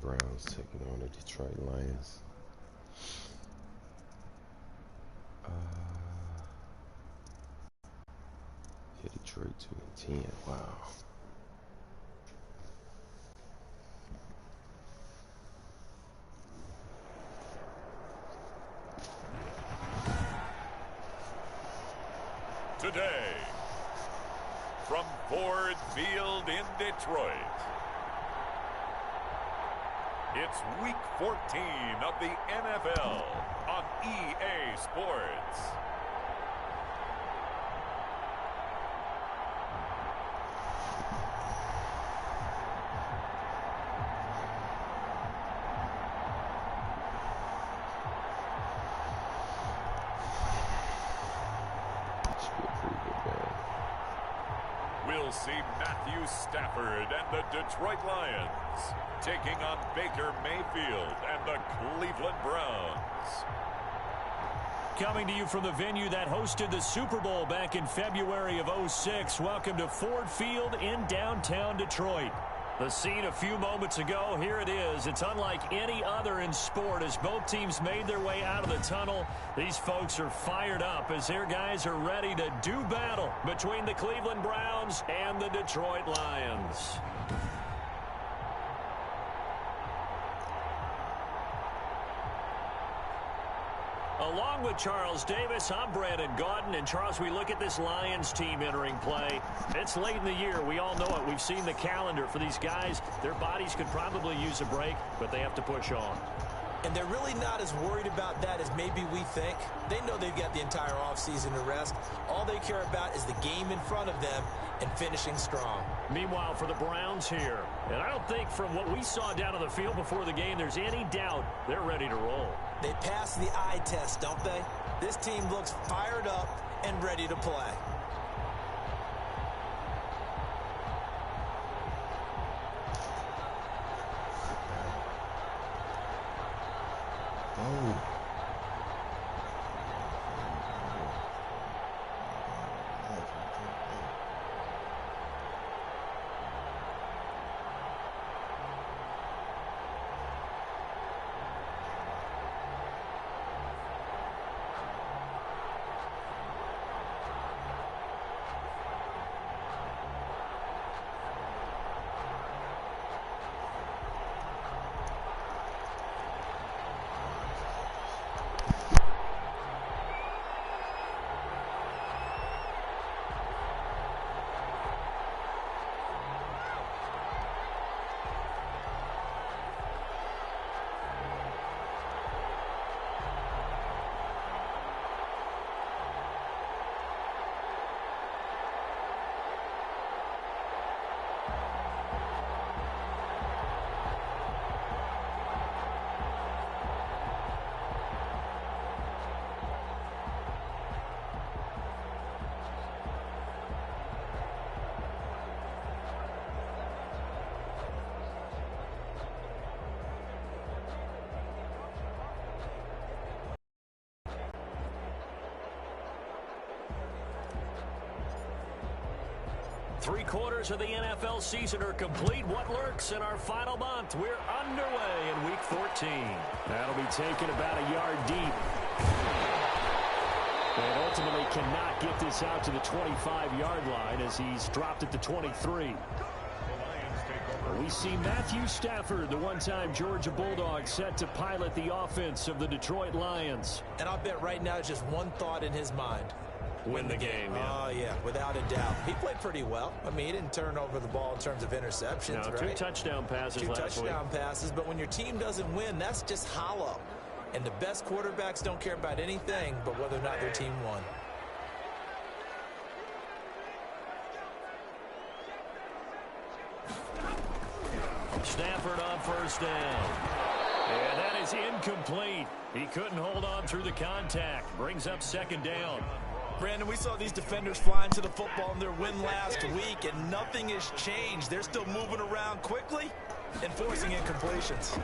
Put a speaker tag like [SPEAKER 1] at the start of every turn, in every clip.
[SPEAKER 1] Browns taking on the Detroit Lions. Yeah, Detroit 2-10. Wow.
[SPEAKER 2] Today, from Ford Field in Detroit, it's Week 14 of the NFL on EA Sports. We'll see Matthew Stafford and the Detroit Lions taking on Baker Mayfield and the Cleveland Browns.
[SPEAKER 3] Coming to you from the venue that hosted the Super Bowl back in February of '06. Welcome to Ford Field in downtown Detroit. The scene a few moments ago, here it is. It's unlike any other in sport as both teams made their way out of the tunnel. These folks are fired up as their guys are ready to do battle between the Cleveland Browns and the Detroit Lions. Along with Charles Davis, I'm Brandon Gaudin. And, Charles, we look at this Lions team entering play. It's late in the year. We all know it. We've seen the calendar for these guys. Their bodies could probably use a break, but they have to push on.
[SPEAKER 4] And they're really not as worried about that as maybe we think. They know they've got the entire offseason to rest. All they care about is the game in front of them and finishing strong.
[SPEAKER 3] Meanwhile, for the Browns here, and I don't think from what we saw down on the field before the game, there's any doubt they're ready to roll.
[SPEAKER 4] They passed the eye test, don't they? This team looks fired up and ready to play.
[SPEAKER 1] Oh.
[SPEAKER 3] Three-quarters of the NFL season are complete. What lurks in our final month? We're underway in Week 14. That'll be taken about a yard deep. And ultimately cannot get this out to the 25-yard line as he's dropped it to 23. We see Matthew Stafford, the one-time Georgia Bulldog, set to pilot the offense of the Detroit Lions.
[SPEAKER 4] And I'll bet right now just one thought in his mind.
[SPEAKER 3] Win the game, yeah.
[SPEAKER 4] Oh, yeah, without a doubt. He played pretty well. I mean, he didn't turn over the ball in terms of interceptions,
[SPEAKER 3] no,
[SPEAKER 4] right?
[SPEAKER 3] Two touchdown passes last week.
[SPEAKER 4] 2 touchdown passes, but when your team doesn't win, that's just hollow. And the best quarterbacks don't care about anything but whether or not their team won.
[SPEAKER 3] Stafford on first down. And that is incomplete. He couldn't hold on through the contact. Brings up second down.
[SPEAKER 4] Brandon, we saw these defenders flying to the football in their win last week, and nothing has changed. They're still moving around quickly and forcing incompletions.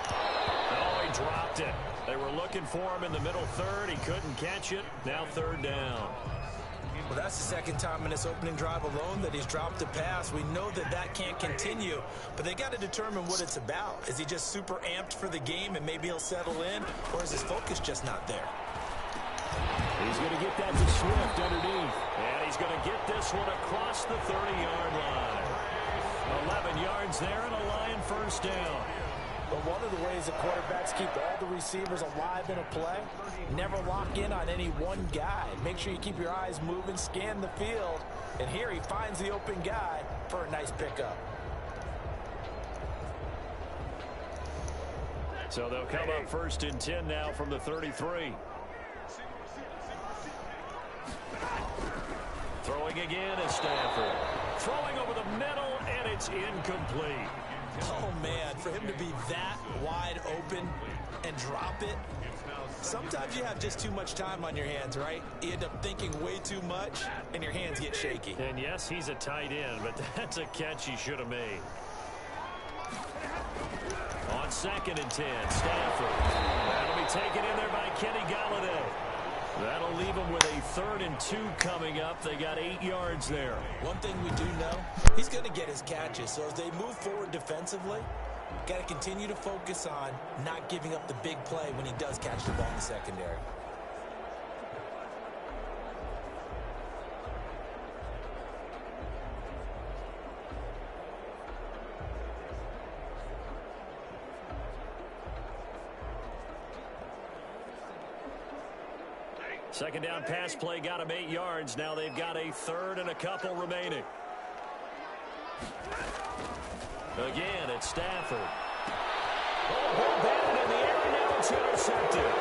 [SPEAKER 3] Oh, he dropped it. They were looking for him in the middle third. He couldn't catch it. Now third down.
[SPEAKER 4] Well, that's the second time in this opening drive alone that he's dropped a pass. We know that that can't continue, but they got to determine what it's about. Is he just super amped for the game and maybe he'll settle in, or is his focus just not there?
[SPEAKER 3] He's going to get that to Swift underneath. And he's going to get this one across the 30-yard line. 11 yards there and a Lion first down.
[SPEAKER 5] But one of the ways that quarterbacks keep all the receivers alive in a play, never lock in on any one guy. Make sure you keep your eyes moving, scan the field, and here he finds the open guy for a nice pickup.
[SPEAKER 3] So they'll come up first and 10 now from the 33. Throwing again is Stafford. Throwing over the middle, and it's incomplete.
[SPEAKER 4] Oh, man, for him to be that wide open and drop it. Sometimes you have just too much time on your hands, right? You end up thinking way too much, and your hands get shaky.
[SPEAKER 3] And yes, he's a tight end, but that's a catch he should have made. On 2nd and 10, Stafford. That'll be taken in there by Kenny Galladay. That'll leave them with a 3rd and 2 coming up. They got 8 yards there.
[SPEAKER 4] One thing we do know, he's going to get his catches. So as they move forward defensively, got to continue to focus on not giving up the big play when he does catch the ball in the secondary.
[SPEAKER 3] Second down pass play got him 8 yards. Now they've got a 3rd and a couple remaining. Again, it's Stafford. Oh, ball batted in the air, and now it's intercepted.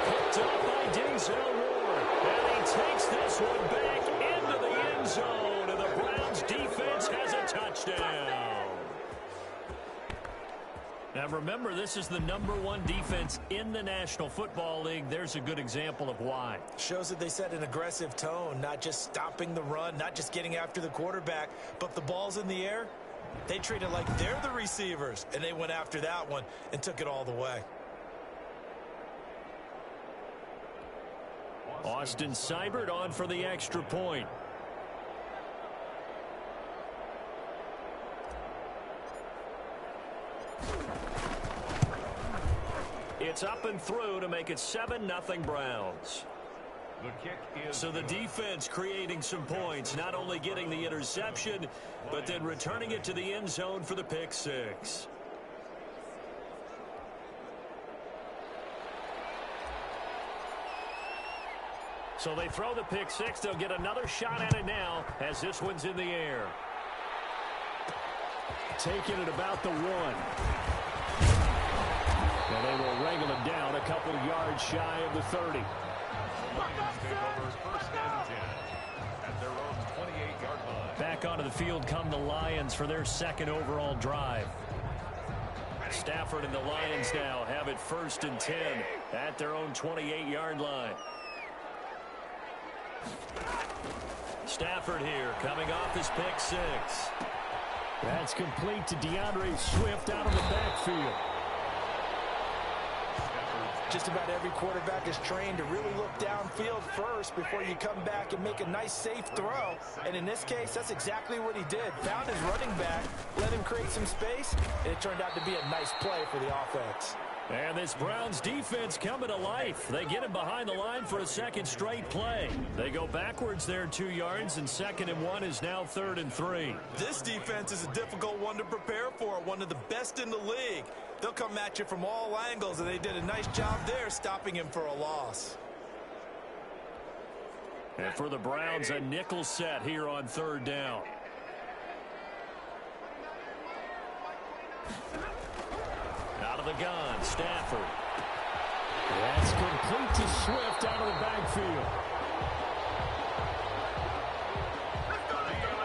[SPEAKER 3] Picked up by Denzel Ward. And he takes this one back into the end zone. And the Browns defense has a touchdown. Now remember, this is the #1 defense in the National Football League. There's a good example of why.
[SPEAKER 4] Shows that they set an aggressive tone, not just stopping the run, not just getting after the quarterback, but the ball's in the air. They treat it like they're the receivers, and they went after that one and took it all the way.
[SPEAKER 3] Austin Seibert on for the extra point. It's up and through to make it 7-0 Browns.
[SPEAKER 2] The kick is
[SPEAKER 3] So the defense creating some points, not only getting the interception, but then returning it to the end zone for the pick six. So they throw the pick six. They'll get another shot at it now as this one's in the air. Taking it about the 1. And they will wrangle him down a couple yards shy of the 30. Back onto the field come the Lions for their 2nd overall drive. Stafford and the Lions now have it 1st and 10 at their own 28-yard line. Stafford here coming off his pick six. That's complete to DeAndre Swift out of the backfield.
[SPEAKER 5] Just about every quarterback is trained to really look downfield first before you come back and make a nice, safe throw. And in this case, that's exactly what he did. Found his running back, let him create some space, and it turned out to be a nice play for the offense.
[SPEAKER 3] And this Browns defense coming to life. They get him behind the line for a 2nd straight play. They go backwards there 2 yards, and 2nd and 1 is now 3rd and 3.
[SPEAKER 4] This defense is a difficult one to prepare for, one of the best in the league. They'll come at you from all angles, and they did a nice job there stopping him for a loss.
[SPEAKER 3] And for the Browns, a nickel set here on 3rd down. Out of the gun, Stafford. That's complete to Swift out of the backfield.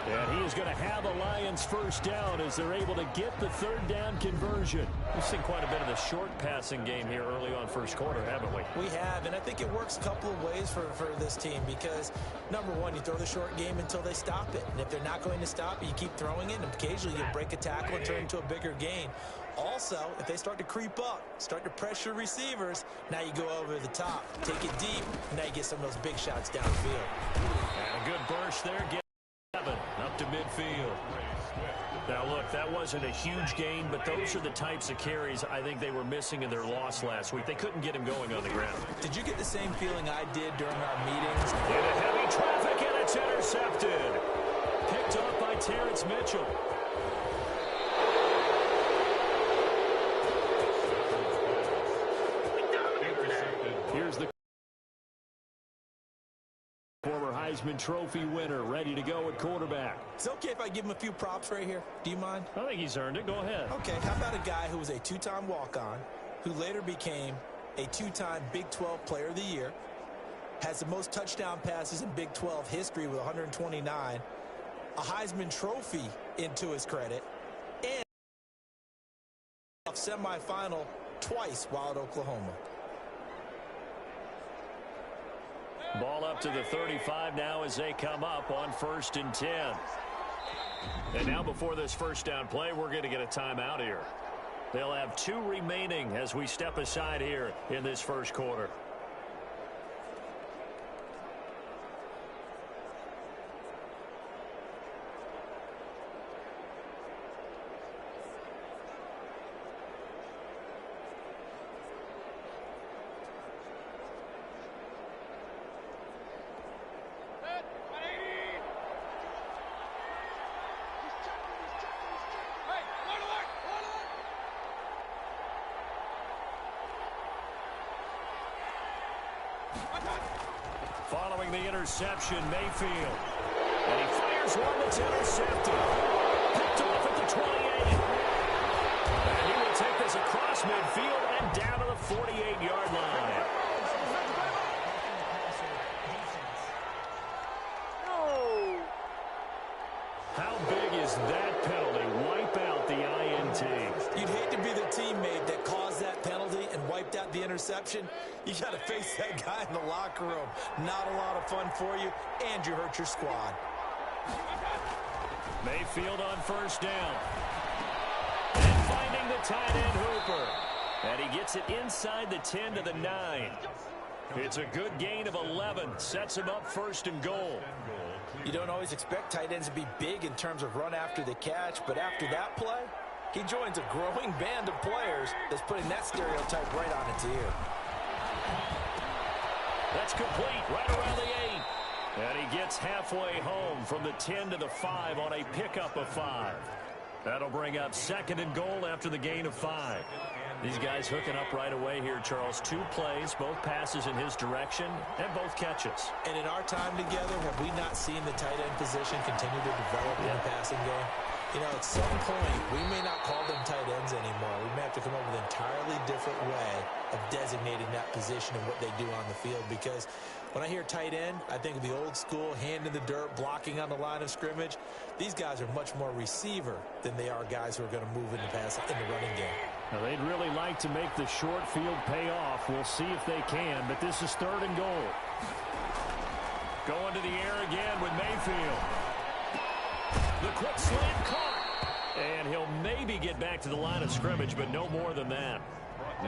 [SPEAKER 3] And he is going to have a Lions 1st down as they're able to get the 3rd down conversion. We've seen quite a bit of the short passing game here early on 1st quarter, haven't we?
[SPEAKER 4] We have, and I think it works a couple of ways for this team because, number one, you throw the short game until they stop it. And if they're not going to stop it, you keep throwing it, and occasionally you break a tackle and turn into a bigger gain. Also, if they start to creep up, start to pressure receivers, now you go over the top, take it deep, and now you get some of those big shots downfield.
[SPEAKER 3] And a good burst there. Get 7 up to midfield. Now, look, that wasn't a huge gain, but those are the types of carries I think they were missing in their loss last week. They couldn't get him going on the ground.
[SPEAKER 4] Did you get the same feeling I did during our meetings?
[SPEAKER 3] Into heavy traffic, and it's intercepted. Picked up by Terrence Mitchell. Here's the former Heisman Trophy winner ready to go at quarterback.
[SPEAKER 4] It's okay if I give him a few props right here. Do you mind?
[SPEAKER 3] I think he's earned it. Go ahead.
[SPEAKER 4] Okay, how about a guy who was a 2-time walk-on, who later became a 2-time Big 12 Player of the Year, has the most touchdown passes in Big 12 history with 129, a Heisman Trophy into his credit, and a semifinal twice while at Oklahoma.
[SPEAKER 3] Ball up to the 35 now as they come up on 1st and 10. And now before this first down play, we're going to get a timeout here. They'll have 2 remaining as we step aside here in this first quarter. Following the interception, Mayfield. And he fires one that's intercepted. Picked off at the 28. And he will take this across midfield and down to the 48-yard line. How big is that penalty? Wipe out the INT.
[SPEAKER 4] You'd hate to be the teammate that caused that penalty and wiped out the interception. You got to face that guy in the locker room. Not a lot of fun for you, and you hurt your squad.
[SPEAKER 3] Mayfield on 1st down. And finding the tight end Hooper. And he gets it inside the 10 to the 9. It's a good gain of 11. Sets him up 1st and goal.
[SPEAKER 4] You don't always expect tight ends to be big in terms of run after the catch, but after that play, he joins a growing band of players that's putting that stereotype right on its ear.
[SPEAKER 3] That's complete right around the 8. And he gets halfway home from the 10 to the 5 on a pickup of 5. That'll bring up 2nd and goal after the gain of 5. These guys hooking up right away here, Charles. 2 plays, both passes in his direction, and both catches.
[SPEAKER 4] And in our time together, have we not seen the tight end position continue to develop in the passing game? You know, at some point, we may not call them tight ends anymore. We may have to come up with an entirely different way of designating that position and what they do on the field. Because when I hear tight end, I think of the old school, hand in the dirt, blocking on the line of scrimmage. These guys are much more receiver than they are guys who are going to move in the running game.
[SPEAKER 3] Now, they'd really like to make the short field pay off. We'll see if they can, but this is 3rd and goal. Going to the air again with Mayfield. The quick slant caught. And he'll maybe get back to the line of scrimmage, but no more than that.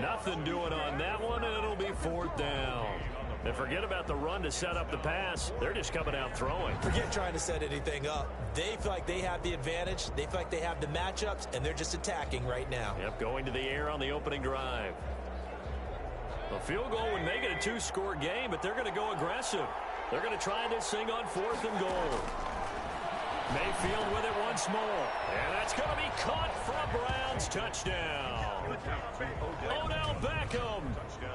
[SPEAKER 3] Nothing doing on that one, and it'll be 4th down. And forget about the run to set up the pass. They're just coming out throwing.
[SPEAKER 4] Forget trying to set anything up. They feel like they have the advantage. They feel like they have the matchups, and they're just attacking right now.
[SPEAKER 3] Yep, going to the air on the opening drive. A field goal would make it a 2-score game, but they're going to go aggressive. They're going to try this thing on 4th and goal. Mayfield with it once more. And that's going to be caught for Browns touchdown. Odell Beckham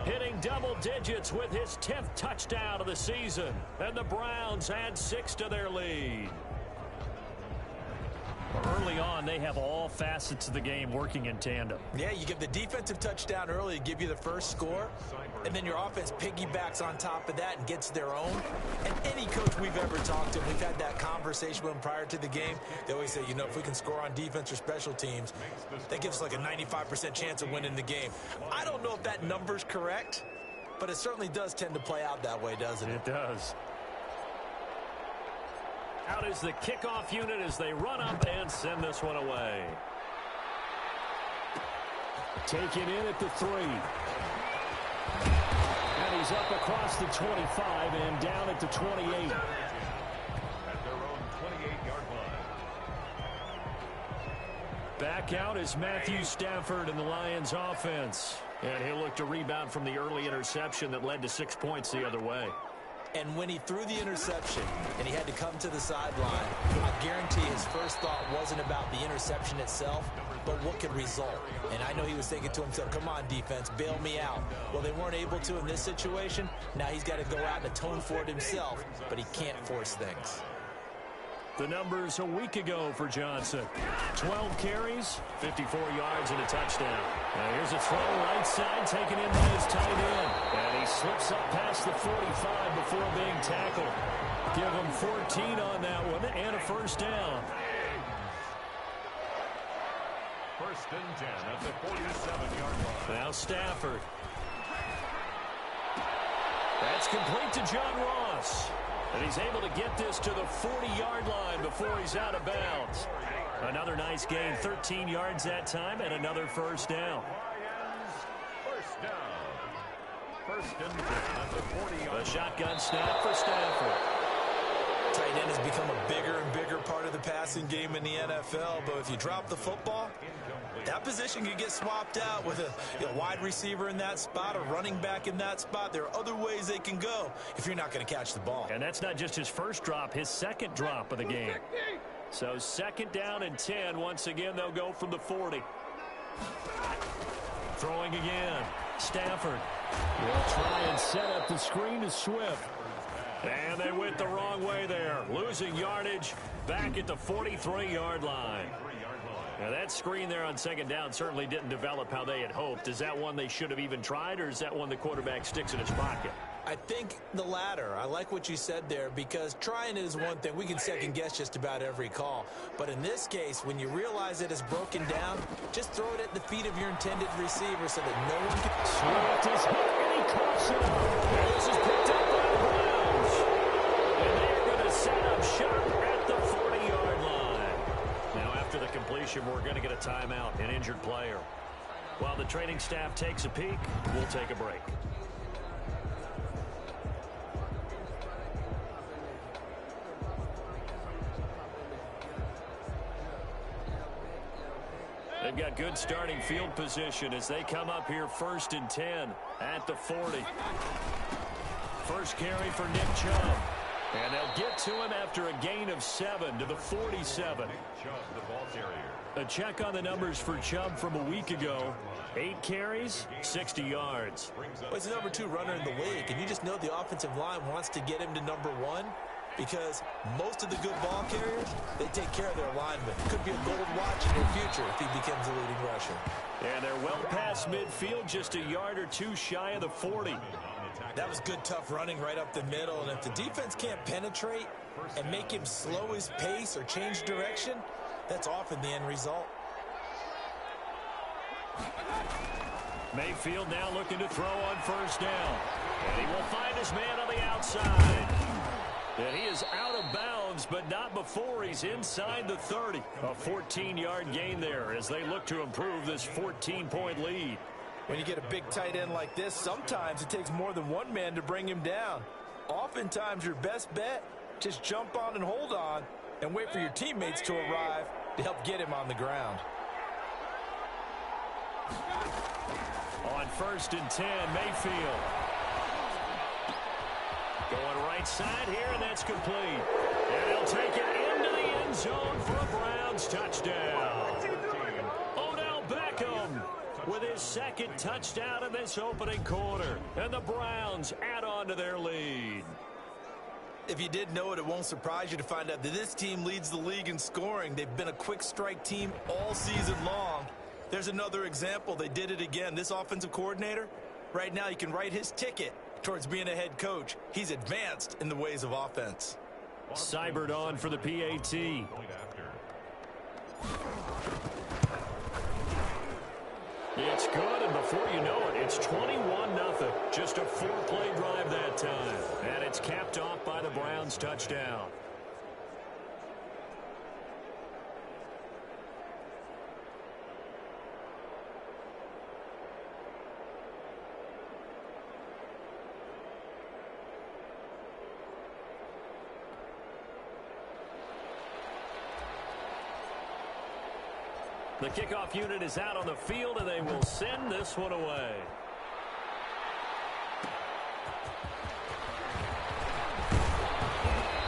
[SPEAKER 3] hitting double digits with his 10th touchdown of the season. And the Browns add 6 to their lead. Early on, they have all facets of the game working in tandem.
[SPEAKER 4] Yeah, you get the defensive touchdown early to give you the first score, and then your offense piggybacks on top of that and gets their own. And any coach we've ever talked to, we've had that conversation with them prior to the game, they always say, you know, if we can score on defense or special teams, that gives us like a 95% chance of winning the game. I don't know if that number's correct, but it certainly does tend to play out that way, doesn't it?
[SPEAKER 3] It does. Out is the kickoff unit as they run up and send this one away. Taken in at the 3. And he's up across the 25 and down at the 28. Back out is Matthew Stafford in the Lions offense. And he'll look to rebound from the early interception that led to 6 points the other way.
[SPEAKER 4] And when he threw the interception and he had to come to the sideline, I guarantee his first thought wasn't about the interception itself, but what could result. And I know he was thinking to himself, come on, defense, bail me out. Well, they weren't able to in this situation. Now he's got to go out and atone for it himself, but he can't force things.
[SPEAKER 3] The numbers a week ago for Johnson. 12 carries, 54 yards, and a touchdown. Now here's a throw right side taken in by his tight end. And he slips up past the 45 before being tackled. Give him 14 on that one and a first down.
[SPEAKER 2] First and 10 at the 47-yard line.
[SPEAKER 3] Now Stafford. That's complete to John Ross. And he's able to get this to the 40-yard line before he's out of bounds. Another nice gain, 13 yards that time, and another first down.
[SPEAKER 2] First down. First and 10 at the 40-yard.
[SPEAKER 3] A shotgun snap for Stafford.
[SPEAKER 4] Tight end has become a bigger and bigger part of the passing game in the NFL, but if you drop the football, that position could get swapped out with a wide receiver in that spot, a running back in that spot. There are other ways they can go if you're not going to catch the ball.
[SPEAKER 3] And that's not just his first drop, his second drop of the game. So second down and 10. Once again, they'll go from the 40. Throwing again. Stafford will try and set up the screen to Swift. And they went the wrong way there. Losing yardage back at the 43-yard line. Now that screen there on second down certainly didn't develop how they had hoped. Is that one they should have even tried, or is that one the quarterback sticks in his pocket?
[SPEAKER 4] I think the latter. I like what you said there, because trying it is one thing. We can second guess just about every call. But in this case, when you realize it is broken down, just throw it at the feet of your intended receiver so that no one can...
[SPEAKER 3] Swift is hit, and he coughs it up. This is picked up by the Browns. And they're going to set up shop at the 40-yard line. Now, after the completion, we're going to get a timeout, an injured player. While the training staff takes a peek, we'll take a break. They've got good starting field position as they come up here first and 10 at the 40. First carry for Nick Chubb. And they'll get to him after a gain of 7 to the 47. A check on the numbers for Chubb from a week ago. 8 carries, 60 yards.
[SPEAKER 4] Well, he's the number 2 runner in the league, and you just know the offensive line wants to get him to number 1. Because most of the good ball carriers, they take care of their linemen. Could be a gold watch in their future if he becomes a leading rusher.
[SPEAKER 3] And they're well past midfield, just a yard or 2 shy of the 40.
[SPEAKER 4] That was good, tough running right up the middle. And if the defense can't penetrate and make him slow his pace or change direction, that's often the end result.
[SPEAKER 3] Mayfield now looking to throw on first down. And he will find his man on the outside. And he is out of bounds, but not before he's inside the 30. A 14-yard gain there as they look to improve this 14-point lead.
[SPEAKER 5] When you get a big tight end like this, sometimes it takes more than one man to bring him down. Oftentimes, your best bet, just jump on and hold on and wait for your teammates to arrive to help get him on the ground.
[SPEAKER 3] On first and 10, Mayfield. Going right side here, and that's complete. And he'll take it into the end zone for a Browns touchdown. Odell Beckham with his second touchdown in this opening quarter. And the Browns add on to their lead.
[SPEAKER 4] If you did know it, it won't surprise you to find out that this team leads the league in scoring. They've been a quick strike team all season long. There's another example. They did it again. This offensive coordinator, right now, you can write his ticket towards being a head coach. He's advanced in the ways of offense.
[SPEAKER 3] Seibert on for the PAT. It's good, and before you know it, it's 21-0. Just a 4-play drive that time. And it's capped off by the Browns' touchdown. The kickoff unit is out on the field, and they will send this one away.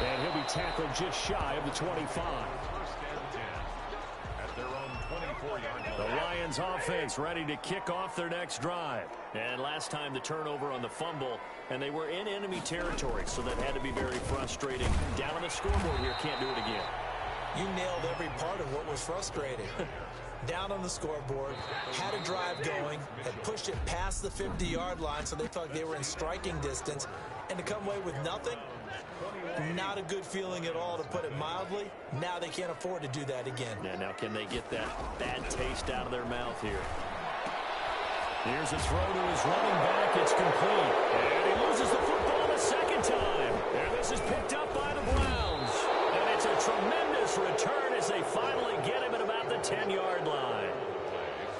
[SPEAKER 3] And he'll be tackled just shy of the 25.
[SPEAKER 2] At their own 24-yard line.
[SPEAKER 3] The Lions offense ready to kick off their next drive. And last time the turnover on the fumble, and they were in enemy territory, so that had to be very frustrating. Down on the scoreboard here, can't do it again.
[SPEAKER 4] You nailed every part of what was frustrating. Down on the scoreboard, had a drive going, had pushed it past the 50-yard line, so they thought they were in striking distance, and to come away with nothing, not a good feeling at all, to put it mildly. Now they can't afford to do that again.
[SPEAKER 3] Yeah, now can they get that bad taste out of their mouth here? Here's a throw to his running back. It's complete. And he loses the football the second time. And this is picked up by the Browns. And it's a tremendous return as they finally get him at about the 10-yard line.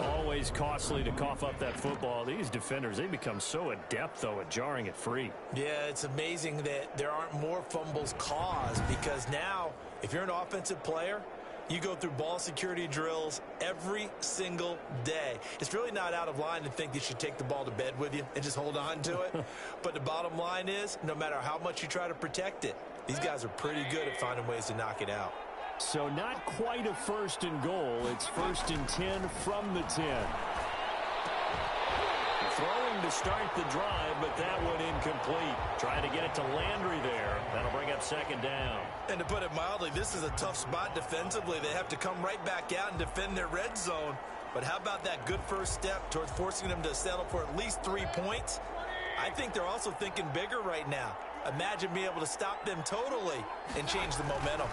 [SPEAKER 3] Always costly to cough up that football. These defenders, they become so adept, though, at jarring it free.
[SPEAKER 4] Yeah, it's amazing that there aren't more fumbles caused, because now, if you're an offensive player, you go through ball security drills every single day. It's really not out of line to think you should take the ball to bed with you and just hold on to it. But the bottom line is, no matter how much you try to protect it, these guys are pretty good at finding ways to knock it out.
[SPEAKER 3] So not quite a first and goal. It's 1st and 10 from the 10. Throwing to start the drive, but that one incomplete. Trying to get it to Landry there. That'll bring up 2nd down.
[SPEAKER 4] And to put it mildly, this is a tough spot defensively. They have to come right back out and defend their red zone. But how about that good first step towards forcing them to settle for at least 3 points? I think they're also thinking bigger right now. Imagine being able to stop them totally and change the momentum.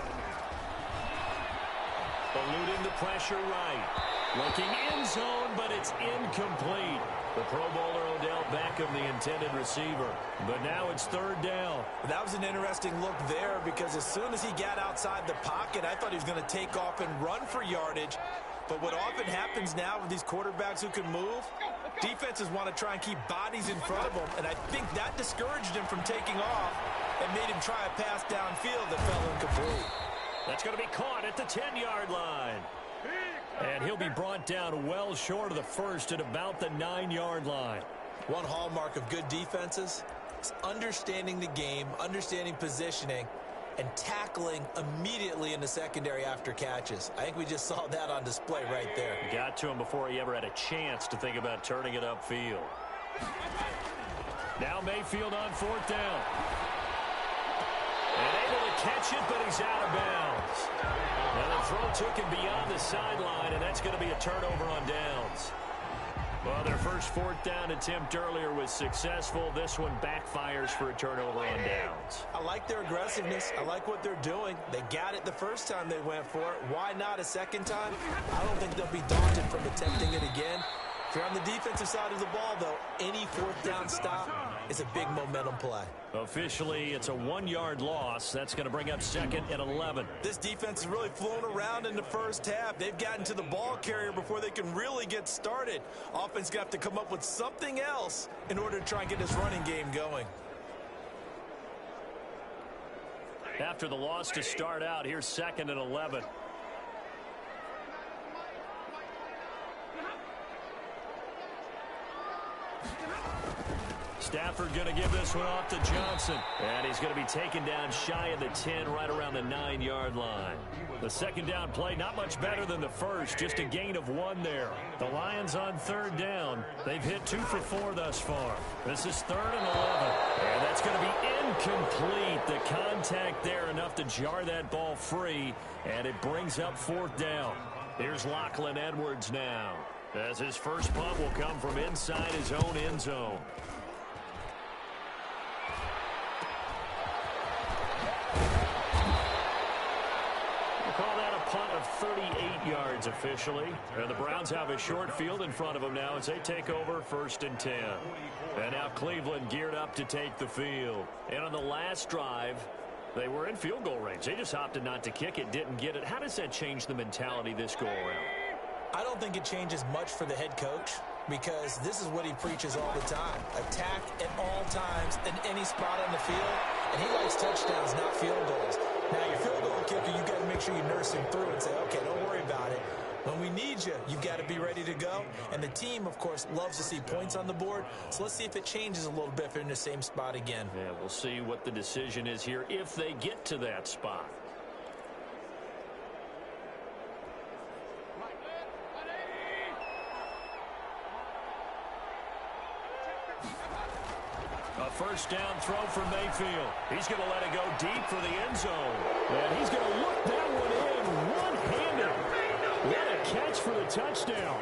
[SPEAKER 3] Eluding the pressure right. Looking end zone, but it's incomplete. The Pro Bowler Odell Beckham, the intended receiver. But now it's 3rd down.
[SPEAKER 4] That was an interesting look there, because as soon as he got outside the pocket, I thought he was going to take off and run for yardage. But what often happens now with these quarterbacks who can move, defenses want to try and keep bodies in front of them, and I think that discouraged him from taking off and made him try a pass downfield that fell incomplete.
[SPEAKER 3] That's going to be caught at the 10-yard line. And he'll be brought down well short of the first at about the 9-yard line.
[SPEAKER 4] One hallmark of good defenses is understanding the game, understanding positioning, and tackling immediately in the secondary after catches. I think we just saw that on display right there.
[SPEAKER 3] Got to him before he ever had a chance to think about turning it upfield. Now Mayfield on 4th down. And able to catch it, but he's out of bounds. And the throw took him beyond the sideline, and that's going to be a turnover on downs. Well, their first 4th down attempt earlier was successful. This one backfires for a turnover on downs.
[SPEAKER 4] I like their aggressiveness. I like what they're doing. They got it the first time they went for it. Why not a second time? I don't think they'll be daunted from attempting it again. If you're on the defensive side of the ball, though, any 4th down stop is a big momentum play.
[SPEAKER 3] Officially, it's a 1-yard loss. That's going to bring up 2nd and 11.
[SPEAKER 4] This defense has really flown around in the first half. They've gotten to the ball carrier before they can really get started. Offense got to come up with something else in order to try and get this running game going.
[SPEAKER 3] After the loss to start out, here's 2nd and 11. Stafford going to give this one off to Johnson. And he's going to be taken down shy of the 10, right around the 9-yard line. The 2nd down play, not much better than the first, just a gain of 1 there. The Lions on 3rd down. They've hit 2 for 4 thus far. This is 3rd and 11. And that's going to be incomplete. The contact there enough to jar that ball free. And it brings up 4th down. Here's Lachlan Edwards now, as his first punt will come from inside his own end zone. Call that a punt of 38 yards officially. And the Browns have a short field in front of them now as they take over 1st and 10. And now Cleveland geared up to take the field. And on the last drive, they were in field goal range. They just opted not to kick it, didn't get it. How does that change the mentality this go around?
[SPEAKER 4] I don't think it changes much for the head coach, because this is what he preaches all the time. Attack at all times in any spot on the field. And he likes touchdowns, not field goals. Now, your field goal kicker, you got to make sure you nurse him through and say, okay, don't worry about it. When we need you, you've got to be ready to go. And the team, of course, loves to see points on the board. So let's see if it changes a little bit if they're in the same spot again.
[SPEAKER 3] Yeah, we'll see what the decision is here if they get to that spot. A first down throw for Mayfield. He's going to let it go deep for the end zone. And he's going to look that one in one-handed. What a catch for the touchdown.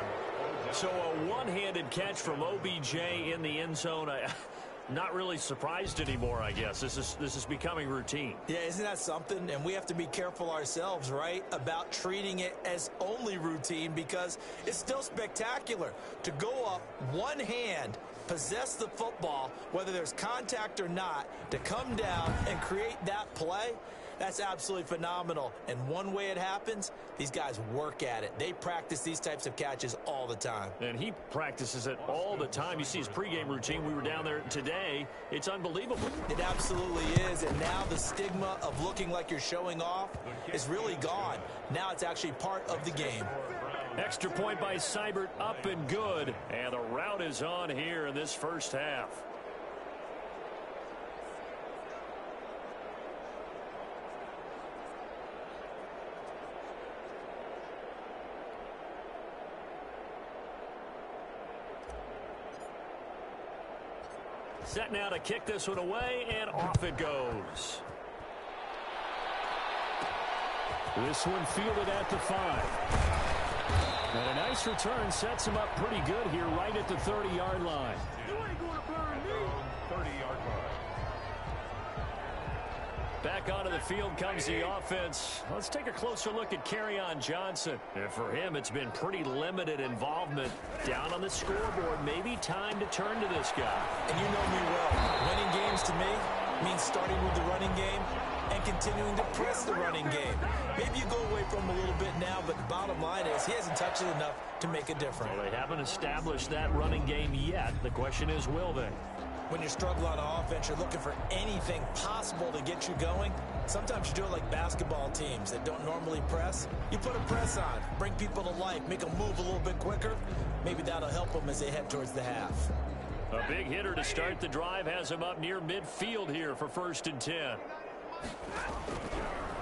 [SPEAKER 3] So a one-handed catch from OBJ in the end zone. Not really surprised anymore, I guess. This is becoming routine.
[SPEAKER 4] Yeah, isn't that something? And we have to be careful ourselves, right, about treating it as only routine, because it's still spectacular to go up one hand, possess the football, whether there's contact or not, to come down and create that play. That's absolutely phenomenal. And one way it happens, these guys work at it. They practice these types of catches all the time.
[SPEAKER 3] And he practices it all the time. You see his pregame routine. We were down there today. It's unbelievable.
[SPEAKER 4] It absolutely is. And now the stigma of looking like you're showing off is really gone. Now it's actually part of the game.
[SPEAKER 3] Extra point by Seibert, up and good. And the route is on here in this first half. Set now to kick this one away, and off it goes. This one fielded at the 5. And a nice return sets him up pretty good here right at the 30-yard line. You ain't gonna burn me. 30-yard line. Back onto the field comes the offense. Let's take a closer look at Kerryon Johnson. And for him, it's been pretty limited involvement. Down on the scoreboard, maybe time to turn to this guy.
[SPEAKER 4] And you know me well. Winning games to me means starting with the running game and continuing to press the running game. Maybe you go away from him a little bit now, but the bottom line is he hasn't touched it enough to make a difference.
[SPEAKER 3] Well, they haven't established that running game yet. The question is, will they?
[SPEAKER 4] When you're struggling on offense, you're looking for anything possible to get you going. Sometimes you do it like basketball teams that don't normally press. You put a press on, bring people to life, make them move a little bit quicker. Maybe that'll help them as they head towards the half.
[SPEAKER 3] A big hitter to start the drive has him up near midfield here for 1st and 10.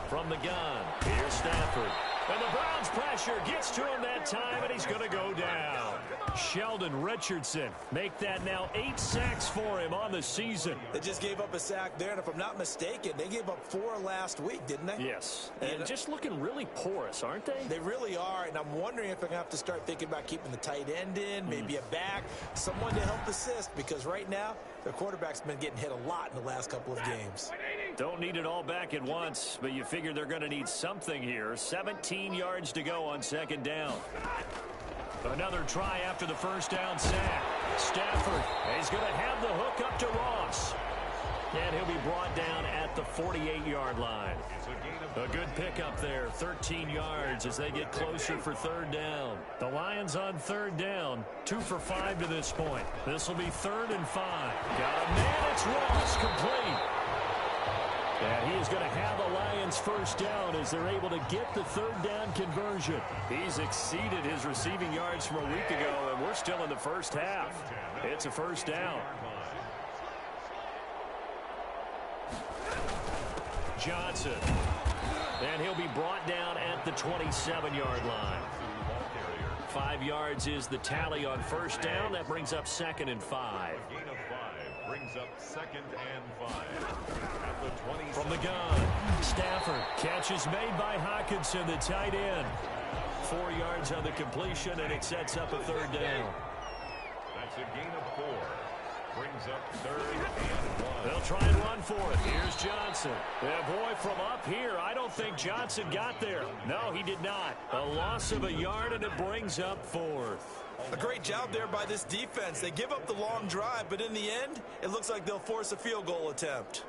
[SPEAKER 3] From the gun, here's Stafford. And the Browns pressure gets to him that time, and he's going to go down. Sheldon Richardson make that now 8 sacks for him on the season.
[SPEAKER 4] They just gave up a sack there, and if I'm not mistaken, they gave up 4 last week, didn't they?
[SPEAKER 3] Yes, and just looking really porous, aren't they?
[SPEAKER 4] They really are, and I'm wondering if they're going to have to start thinking about keeping the tight end in, maybe a back, someone to help assist, because right now, their quarterback's been getting hit a lot in the last couple of games.
[SPEAKER 3] Don't need it all back at once, but you figure they're going to need something here. 17 yards to go on 2nd down. Another try after the first down sack. Stafford, he's going to have the hook up to Ross. And he'll be brought down at the 48-yard line. A good pickup there, 13 yards as they get closer for 3rd down. The Lions on 3rd down, 2 for 5 to this point. This will be 3rd and 5. Got a man, it's Ross, complete. And he is going to have the Lions first down as they're able to get the 3rd down conversion. He's exceeded his receiving yards from a week ago, and we're still in the first half. It's a first down. Johnson. And he'll be brought down at the 27-yard line. 5 yards is the tally on first down. That brings up 2nd and 5.
[SPEAKER 2] Gain of 5 brings up 2nd and 5. At the 20.
[SPEAKER 3] From the gun, Stafford. Catch is made by Hockenson, the tight end. 4 yards on the completion, and it sets up a 3rd down.
[SPEAKER 2] That's a gain of 4. Brings up 3rd and 1.
[SPEAKER 3] They'll try and run for it. Here's Johnson. Yeah, boy, from up here, I don't think Johnson got there. No, he did not. A loss of a yard, and it brings up 4th.
[SPEAKER 4] A great job there by this defense. They give up the long drive, but in the end, it looks like they'll force a field goal attempt.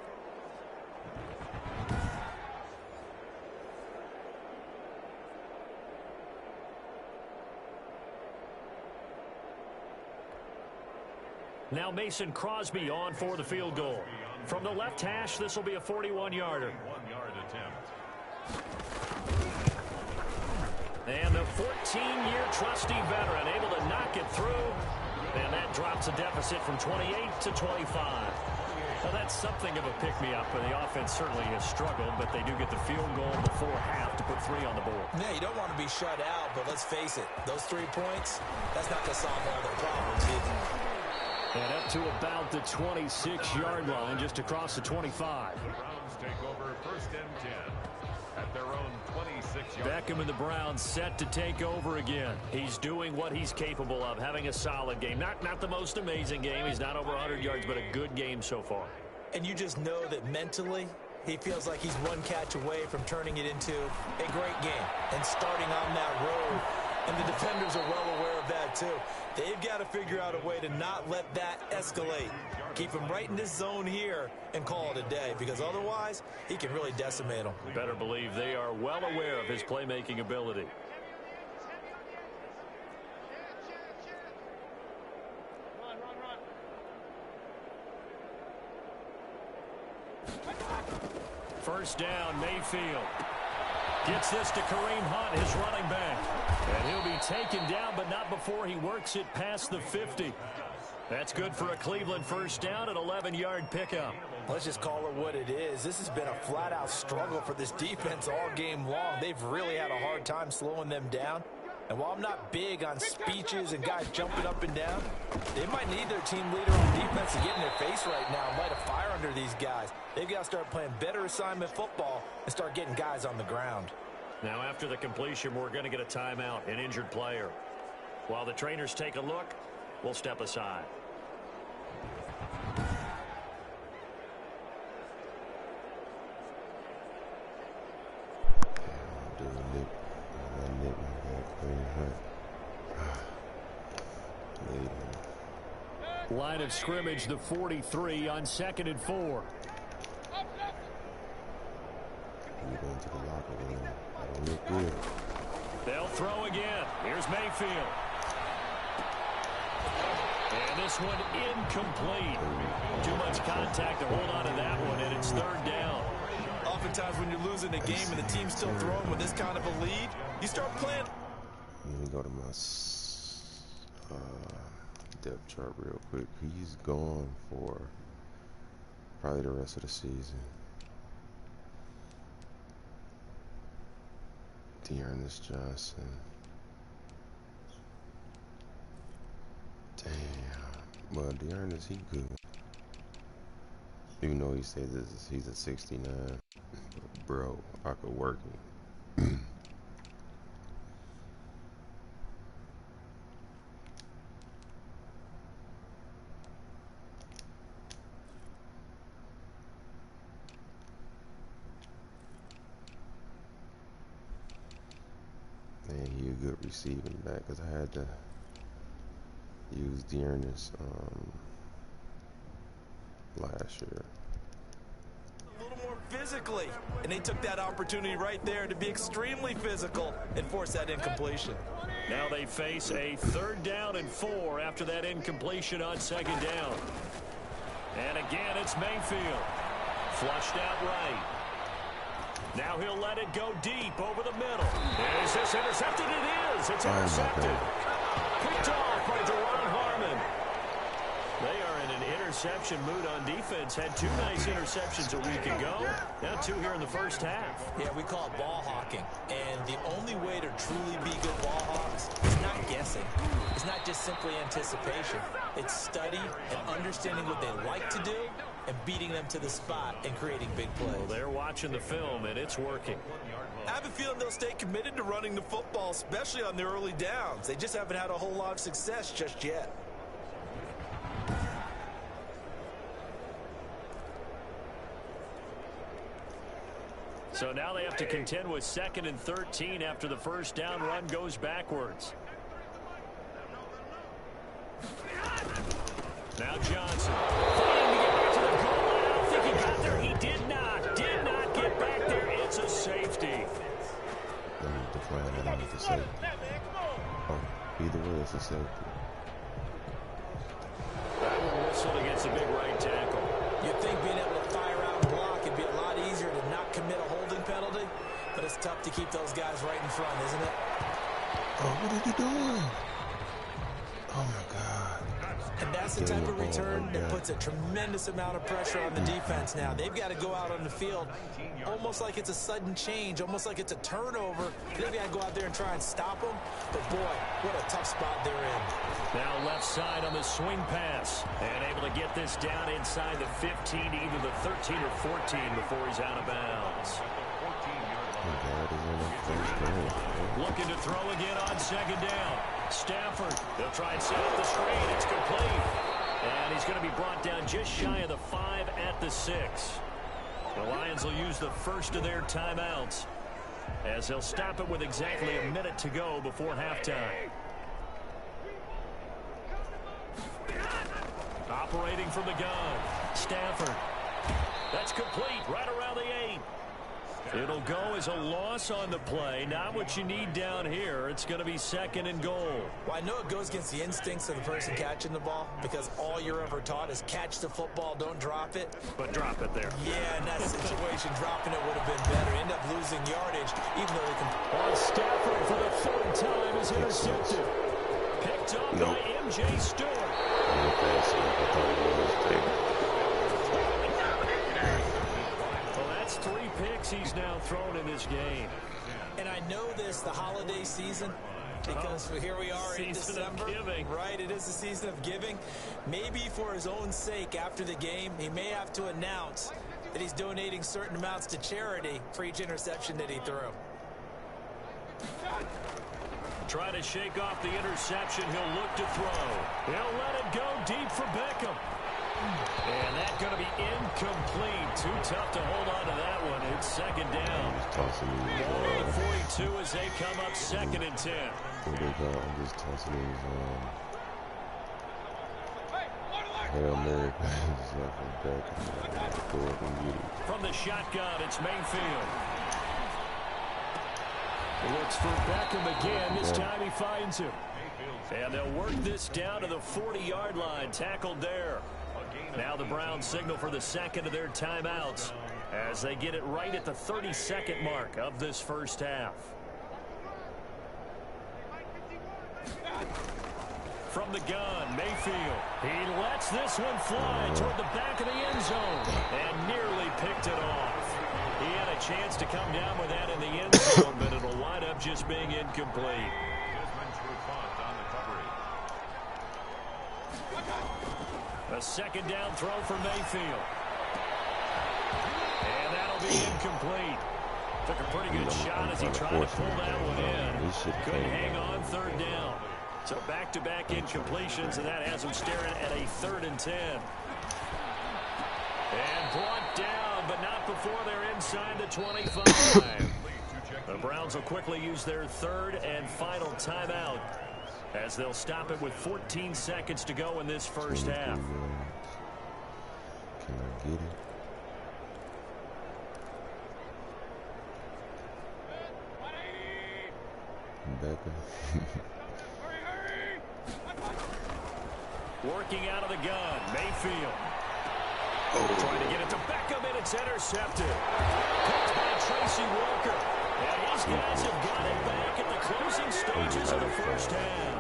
[SPEAKER 3] Now Mason Crosby on for the field goal. From the left hash, this will be a 41-yarder.
[SPEAKER 2] 1-yard attempt.
[SPEAKER 3] And the 15-year trusty veteran able to knock it through. And that drops a deficit from 28 to 25. Well, that's something of a pick-me-up, and the offense certainly has struggled, but they do get the field goal before half to put 3 on the board.
[SPEAKER 4] Yeah, you don't want to be shut out, but let's face it, those 3 points, that's not going to solve all their problems either.
[SPEAKER 3] And up to about the 26-yard line, just across the 25.
[SPEAKER 2] The Browns take over 1st and 10 at their own 26-yard.
[SPEAKER 3] Beckham and the Browns set to take over again. He's doing what he's capable of, having a solid game. Not the most amazing game. He's not over 100 yards, but a good game so far.
[SPEAKER 4] And you just know that mentally, he feels like he's one catch away from turning it into a great game and starting on that road. And the defenders are well aware of that, too. They've got to figure out a way to not let that escalate. Keep him right in this zone here and call it a day, because otherwise, he can really decimate them.
[SPEAKER 3] Better believe they are well aware of his playmaking ability. First down, Mayfield. Gets this to Kareem Hunt, his running back. And he'll be taken down, but not before he works it past the 50. That's good for a Cleveland first down, an 11-yard pickup.
[SPEAKER 5] Let's just call it what it is. This has been a flat-out struggle for this defense all game long. They've really had a hard time slowing them down. And while I'm not big on speeches and guys jumping up and down, they might need their team leader on defense to get in their face right now and light a fire under these guys. They've got to start playing better assignment football and start getting guys on the ground.
[SPEAKER 3] Now, after the completion, we're going to get a timeout, an injured player. While the trainers take a look, we'll step aside. Line of scrimmage, the 43 on 2nd and 4.
[SPEAKER 1] Going to the locker room. That'll look good.
[SPEAKER 3] They'll throw again. Here's Mayfield. And this one incomplete. Too much contact to hold on to that one, and it's 3rd down.
[SPEAKER 4] Oftentimes when you're losing a game and the team's still throwing with this kind of a lead, you start playing.
[SPEAKER 1] Let me go to my depth chart real quick. He's gone for probably the rest of the season. Dearness Johnson. Damn. Well, Dearness, he good. Even though he says he's a 69. Bro, I could work him. Man, he a good receiving back, because I had to use Dearness last year.
[SPEAKER 4] A little more physically, and they took that opportunity right there to be extremely physical and force that incompletion.
[SPEAKER 3] Now they face a 3rd down and 4 after that incompletion on 2nd down. And again, it's Mayfield. Flushed out right. Now he'll let it go deep over the middle. Is this intercepted? It is. It's intercepted. Picked off by Deron Harmon. They are in an interception mood on defense. Had 2 nice interceptions a week ago. Now 2 here in the first half.
[SPEAKER 4] Yeah, we call it ball hawking. And the only way to truly be good ball hawks is not guessing. It's not just simply anticipation. It's study and understanding what they like to do and beating them to the spot and creating big plays.
[SPEAKER 3] Well, they're watching the film, and it's working.
[SPEAKER 4] I have a feeling they'll stay committed to running the football, especially on their early downs. They just haven't had a whole lot of success just yet.
[SPEAKER 3] So now they have to contend with 2nd and 13 after the first down run goes backwards. Now Johnson. Fighting to get back to the goal line. I don't think he got there. He did not get back there. It's a safety.
[SPEAKER 1] Let me declare that as a safety. Oh, either way, it's a safety.
[SPEAKER 3] That one whistled against a big right tackle.
[SPEAKER 4] You'd think being able to fire out and block would be a lot easier to not commit a holding penalty, but it's tough to keep those guys right in front, isn't it?
[SPEAKER 1] Oh, what are you doing? Oh, my God.
[SPEAKER 4] And that's the type of return that puts a tremendous amount of pressure on the defense now. They've got to go out on the field almost like it's a sudden change, almost like it's a turnover. They've got to go out there and try and stop them. But, boy, what a tough spot they're in.
[SPEAKER 3] Now left side on the swing pass. And able to get this down inside the 15 to either the 13 or 14 before he's out of bounds. Looking to throw again on second down. Stafford, they'll try and set up the screen. It's complete. And he's going to be brought down just shy of the 5 at the 6. The Lions will use the first of their timeouts as they'll stop it with exactly a minute to go before halftime. Operating from the gun. Stafford. That's complete right around the 8. It'll go as a loss on the play. Not what you need down here. It's going to be second and goal.
[SPEAKER 4] Well, I know it goes against the instincts of the person catching the ball because all you're ever taught is catch the football, don't drop it.
[SPEAKER 3] But drop it there.
[SPEAKER 4] Yeah, in that situation, dropping it would have been better. End up losing yardage, even though they can.
[SPEAKER 3] On Stafford for the 3rd time is intercepted. Picked up by M.J. Stewart. Well, that's 3 picks he's now thrown in this game.
[SPEAKER 4] And I know this, the holiday season, because here we are in December. Right, it is the season of giving. Maybe for his own sake, after the game, he may have to announce that he's donating certain amounts to charity for each interception that he threw.
[SPEAKER 3] Try to shake off the interception. He'll look to throw. He'll let it go deep for Beckham. And that's going to be incomplete. Too tough to hold on to that one. It's second down. Ball at the 42 as they come up 2nd and 10.
[SPEAKER 1] I'm just tossing these Hail Mary passes off the back and go up and get it.
[SPEAKER 3] From the shotgun, it's Mayfield. Looks for Beckham again. This time he finds him. And they'll work this down to the 40-yard line. Tackled there. Now the Browns signal for the second of their timeouts as they get it right at the 32nd mark of this first half. From the gun, Mayfield. He lets this one fly toward the back of the end zone and nearly picked it off. He had a chance to come down with that in the end zone, but it'll wind up just being incomplete. A second down throw for Mayfield. And that'll be incomplete. Took a pretty good shot as he tried to pull that one in. Couldn't hang on 3rd down. So back-to-back incompletions, and that has him staring at a 3rd and 10. And brought down, but not before they're inside the 25. The Browns will quickly use their 3rd and final timeout as they'll stop it with 14 seconds to go in this first half.
[SPEAKER 1] Can I get it? Back up.
[SPEAKER 3] Working out of the gun, Mayfield. Trying to get it to Beckham, and it's intercepted. Picked by Tracy Walker. And these guys have got it back at the closing stages of the first half.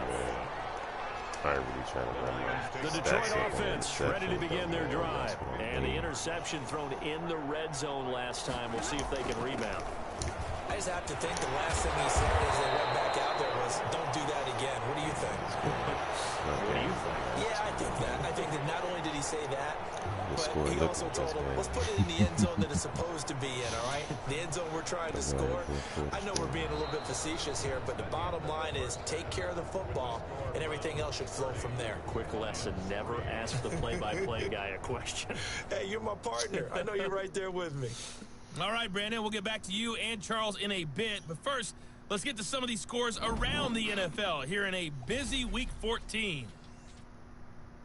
[SPEAKER 1] I really trying to run
[SPEAKER 3] the Detroit offense ready to begin their drive. And the interception thrown in the red zone last time. We'll see if they can rebound.
[SPEAKER 4] I just have to think the last thing he said as they went back out there was, don't do that again. What do you think?
[SPEAKER 3] What do you think?
[SPEAKER 4] Yeah, I think that. I think that not only did he say that, but he also told them, let's put it in the end zone that it's supposed to be in, all right? The end zone we're trying to score. I know we're being a little bit facetious here, but the bottom line is take care of the football, and everything else should flow from there.
[SPEAKER 3] Quick lesson, never ask the play-by-play guy a question.
[SPEAKER 4] Hey, you're my partner. I know you're right there with me.
[SPEAKER 6] All right, Brandon, we'll get back to you and Charles in a bit. But first, let's get to some of these scores around the NFL here in a busy Week 14.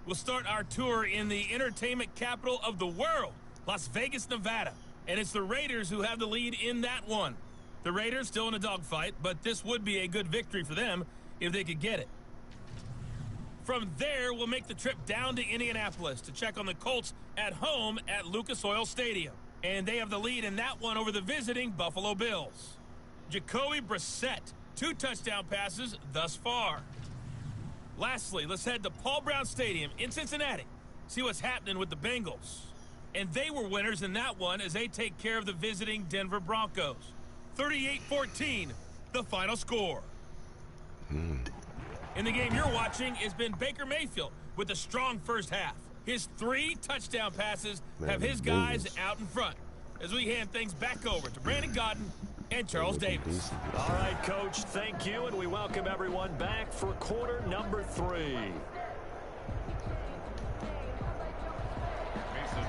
[SPEAKER 6] We'll start our tour in the entertainment capital of the world, Las Vegas, Nevada. And it's the Raiders who have the lead in that one. The Raiders still in a dogfight, but this would be a good victory for them if they could get it. From there, we'll make the trip down to Indianapolis to check on the Colts at home at Lucas Oil Stadium. And they have the lead in that one over the visiting Buffalo Bills. Jacoby Brissett, 2 touchdown passes thus far. Lastly, let's head to Paul Brown Stadium in Cincinnati. See what's happening with the Bengals. And they were winners in that one as they take care of the visiting Denver Broncos. 38-14, the final score. In the game you're watching has been Baker Mayfield with a strong first half. His 3 touchdown passes have his guys out in front. As we hand things back over to Brandon Godden and Charles Davis.
[SPEAKER 3] All right, Coach, thank you, and we welcome everyone back for quarter number 3.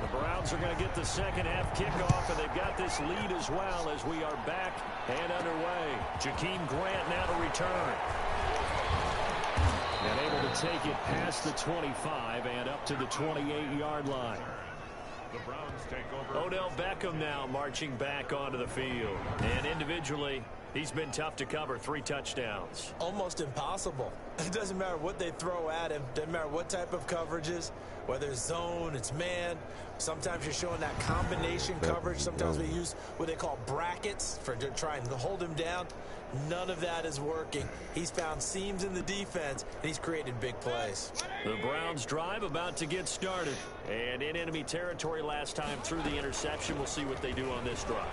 [SPEAKER 3] The Browns are going to get the second half kickoff, and they've got this lead as well as we are back and underway. Jakeem Grant now to return. And able to take it past the 25 and up to the 28-yard line.
[SPEAKER 2] The Browns take over.
[SPEAKER 3] Odell Beckham now marching back onto the field. And individually, he's been tough to cover. 3 touchdowns.
[SPEAKER 4] Almost impossible. It doesn't matter what they throw at him. Doesn't matter what type of coverages. Whether it's zone, it's man. Sometimes you're showing that combination coverage. Sometimes we use what they call brackets for trying to hold him down. None of that is working. He's found seams in the defense, and he's created big plays.
[SPEAKER 3] The Browns drive about to get started. And in enemy territory last time through the interception. We'll see what they do on this drive.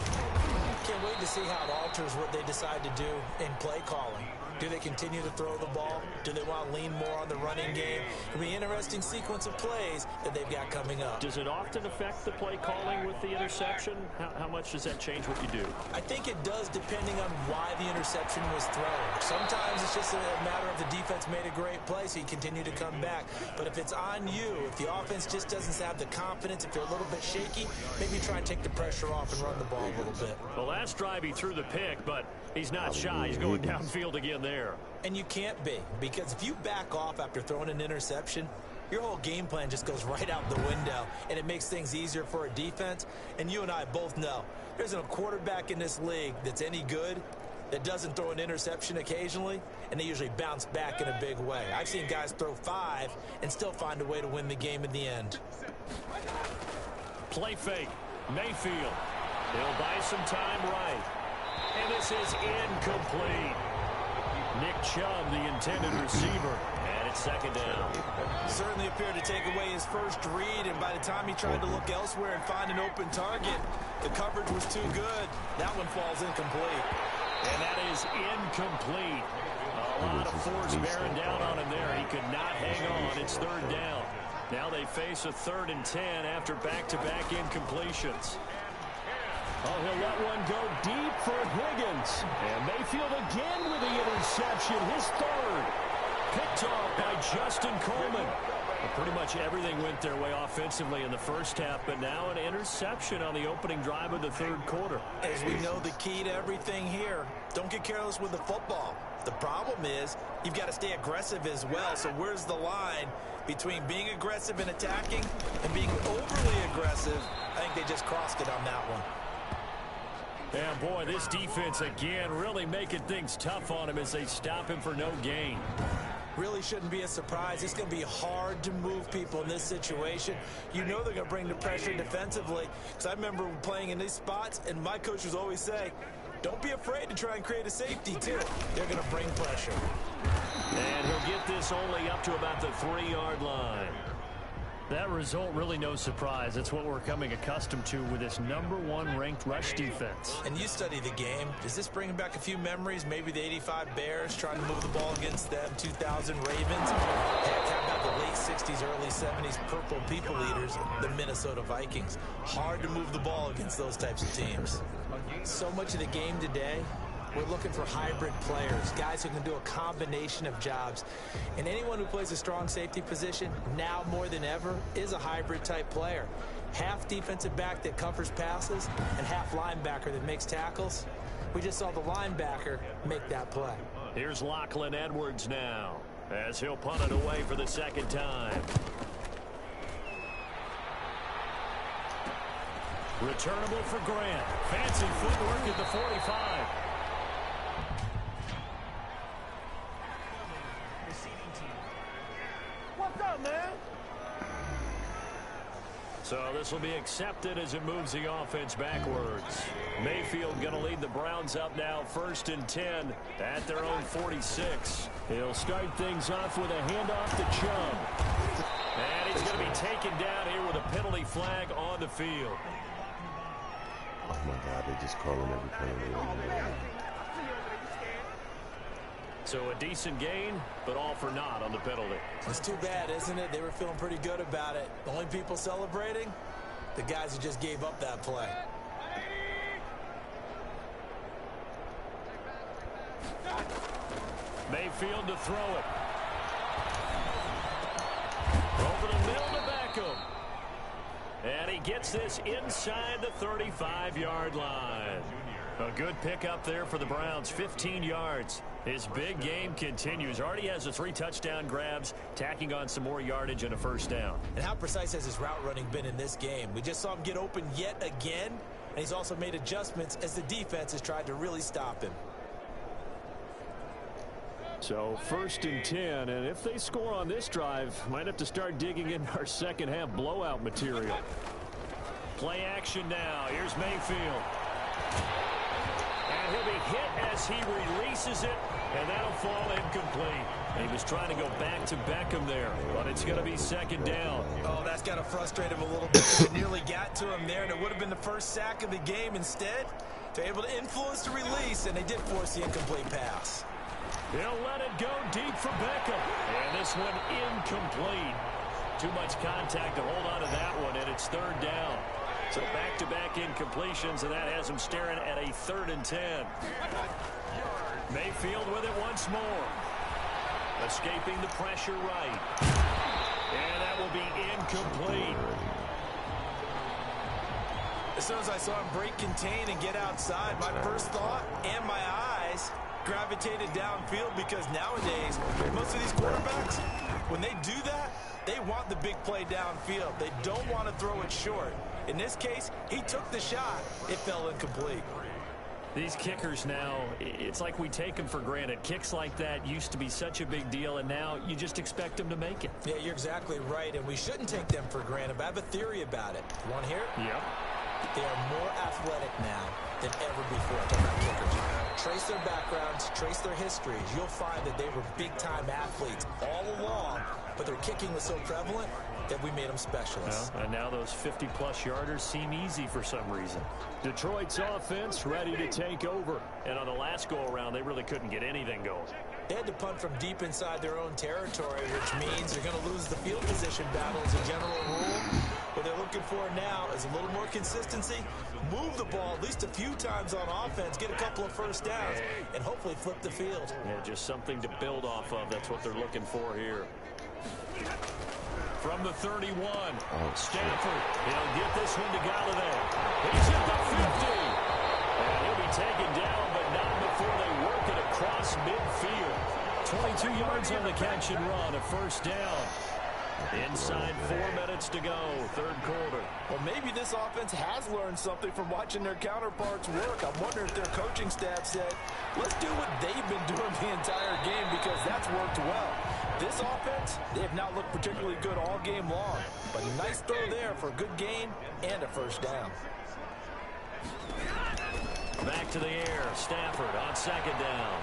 [SPEAKER 4] Can't wait to see how it alters what they decide to do in play calling. Do they continue to throw the ball? Do they want to lean more on the running game? It'll be an interesting sequence of plays that they've got coming up.
[SPEAKER 3] Does it often affect the play calling with the interception? How much does that change what you do?
[SPEAKER 4] I think it does depending on why the interception was thrown. Sometimes it's just a matter of the defense made a great play, so you continue to come back. But if it's on you, if the offense just doesn't have the confidence, if you're a little bit shaky, maybe try and take the pressure off and run the ball a little bit.
[SPEAKER 3] The last drive he threw the pick, but he's not shy. He's going downfield again there.
[SPEAKER 4] And you can't be, because if you back off after throwing an interception, your whole game plan just goes right out the window, and it makes things easier for a defense. And you and I both know there isn't a quarterback in this league that's any good that doesn't throw an interception occasionally, and they usually bounce back in a big way. I've seen guys throw 5 and still find a way to win the game in the end.
[SPEAKER 3] Play fake. Mayfield. He'll buy some time right. And this is incomplete. Nick Chubb, the intended receiver, and it's second down.
[SPEAKER 4] Certainly appeared to take away his first read, and by the time he tried to look elsewhere and find an open target, the coverage was too good. That one falls incomplete.
[SPEAKER 3] And that is incomplete. A lot of force bearing down on him there. He could not hang on. It's third down. Now they face a 3rd and 10 after back-to-back incompletions. Oh, he'll let one go deep for Higgins. And Mayfield again with the interception, his 3rd. Picked off by Justin Coleman. Well, pretty much everything went their way offensively in the first half, but now an interception on the opening drive of the 3rd quarter.
[SPEAKER 4] As we know, the key to everything here, don't get careless with the football. The problem is you've got to stay aggressive as well. So where's the line between being aggressive and attacking and being overly aggressive? I think they just crossed it on that one.
[SPEAKER 3] Yeah, boy, this defense again really making things tough on him as they stop him for no gain.
[SPEAKER 4] Really shouldn't be a surprise. It's going to be hard to move people in this situation. You know they're going to bring the pressure defensively. Because I remember playing in these spots, and my coaches always say, don't be afraid to try and create a safety, too. They're going to bring pressure.
[SPEAKER 3] And he'll get this only up to about the 3-yard line.
[SPEAKER 7] That result, really no surprise. It's what we're coming accustomed to with this #1 ranked rush defense.
[SPEAKER 4] And you study the game. Does this bring back a few memories? Maybe the '85 Bears trying to move the ball against them, 2000 Ravens. Heck, how about the late '60s, early '70s Purple People Eaters, the Minnesota Vikings? Hard to move the ball against those types of teams. So much of the game today, we're looking for hybrid players, guys who can do a combination of jobs. And anyone who plays a strong safety position, now more than ever, is a hybrid type player. Half defensive back that covers passes and half linebacker that makes tackles. We just saw the linebacker make that play.
[SPEAKER 3] Here's Lachlan Edwards now as he'll punt it away for the 2nd time. Returnable for Grant. Fancy footwork at the 45.
[SPEAKER 7] So this will be accepted as it moves the offense backwards. Mayfield going to lead the Browns up now, 1st and 10 at their own 46. He'll start things off with a handoff to Chubb. And he's going to be taken down here with a penalty flag on the field.
[SPEAKER 1] Oh my God, they just calling every penalty.
[SPEAKER 7] So a decent gain, but all for naught on the penalty.
[SPEAKER 4] It's too bad, isn't it? They were feeling pretty good about it. The only people celebrating, the guys who just gave up that play.
[SPEAKER 7] Mayfield to throw it. Over the middle to Beckham. And he gets this inside the 35-yard line. A good pickup there for the Browns, 15 yards. His big game continues. Already has the 3 touchdown grabs, tacking on some more yardage and a 1st down.
[SPEAKER 4] And how precise has his route running been in this game? We just saw him get open yet again, and he's also made adjustments as the defense has tried to really stop him.
[SPEAKER 7] So 1st and 10, and if they score on this drive, might have to start digging in our second half blowout material. Play action now. Here's Mayfield. And he'll be hit as he releases it, and that'll fall incomplete. And he was trying to go back to Beckham there, but it's going to be 2nd down.
[SPEAKER 4] Oh, that's got to frustrate him a little bit. It nearly got to him there, and it would have been the first sack of the game. Instead, they're able to influence the release, and they did force the incomplete pass.
[SPEAKER 7] He'll let it go deep for Beckham. And this one incomplete. Too much contact to hold on to that one, and it's 3rd down. So back-to-back incompletions, and that has him staring at a 3rd and 10. Mayfield with it once more. Escaping the pressure right. And that will be incomplete.
[SPEAKER 4] As soon as I saw him break contain and get outside, my first thought and my eyes gravitated downfield, because nowadays, most of these quarterbacks, when they do that, they want the big play downfield. They don't want to throw it short. In this case, he took the shot. It fell incomplete.
[SPEAKER 7] These kickers now, it's like we take them for granted. Kicks like that used to be such a big deal, and now you just expect them to make it.
[SPEAKER 4] Yeah, you're exactly right, and we shouldn't take them for granted, but I have a theory about it. You want to hear it?
[SPEAKER 7] Yep.
[SPEAKER 4] They are more athletic now than ever before. Talking about kickers. Trace their backgrounds, trace their histories. You'll find that they were big-time athletes all along, but their kicking was so prevalent that we made them specialists.
[SPEAKER 7] Well, and now those 50-plus yarders seem easy for some reason. Detroit's offense ready to take over. And on the last go-around, they really couldn't get anything going.
[SPEAKER 4] They had to punt from deep inside their own territory, which means they're going to lose the field position battle as a general rule. What they're looking for now is a little more consistency, move the ball at least a few times on offense, get a couple of 1st downs, and hopefully flip the field.
[SPEAKER 7] Yeah, just something to build off of. That's what they're looking for here. From the 31, Stafford. He'll get this one to Galladay. He's at the 50. And he'll be taken down, but not before they work it across midfield. 22 yards on the catch and run, a 1st down. Inside 4 minutes to go, 3rd quarter.
[SPEAKER 5] Well, maybe this offense has learned something from watching their counterparts work. I'm wondering if their coaching staff said, let's do what they've been doing the entire game, because that's worked well. This offense, they have not looked particularly good all game long, but a nice throw there for a good gain and a 1st down.
[SPEAKER 7] Back to the air, Stafford on 2nd down.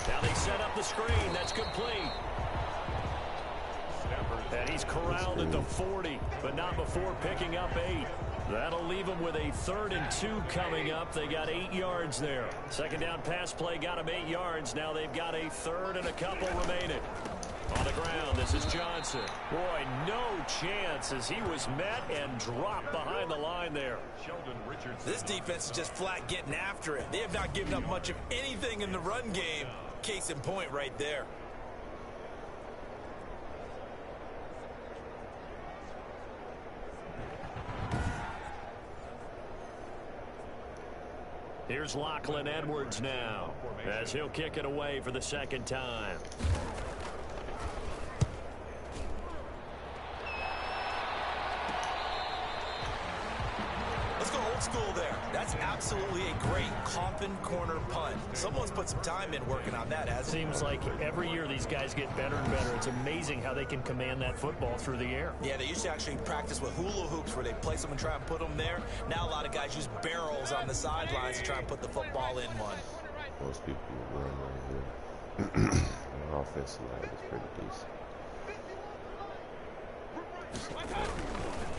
[SPEAKER 7] Now they set up the screen, that's complete. And he's corralled at the 40, but not before picking up 8. That'll leave them with a 3rd and 2 coming up. They got 8 yards there. 2nd down pass play got them 8 yards. Now they've got a 3rd and a couple remaining. On the ground, this is Johnson. Boy, no chance as he was met and dropped behind the line there.
[SPEAKER 4] This defense is just flat getting after it. They have not given up much of anything in the run game. Case in point right there.
[SPEAKER 7] Here's Lachlan Edwards now as he'll kick it away for the 2nd time.
[SPEAKER 4] go old school there. That's absolutely a great coffin corner punt. Someone's put some time in working on that, hasn't it?
[SPEAKER 7] Seems like every year these guys get better and better. It's amazing how they can command that football through the air.
[SPEAKER 4] Yeah, they used to actually practice with hula hoops where they place them and try and put them there. Now a lot of guys use barrels on the sidelines to try and put the football in one.
[SPEAKER 1] Most people run right here. Our offensive line is pretty decent.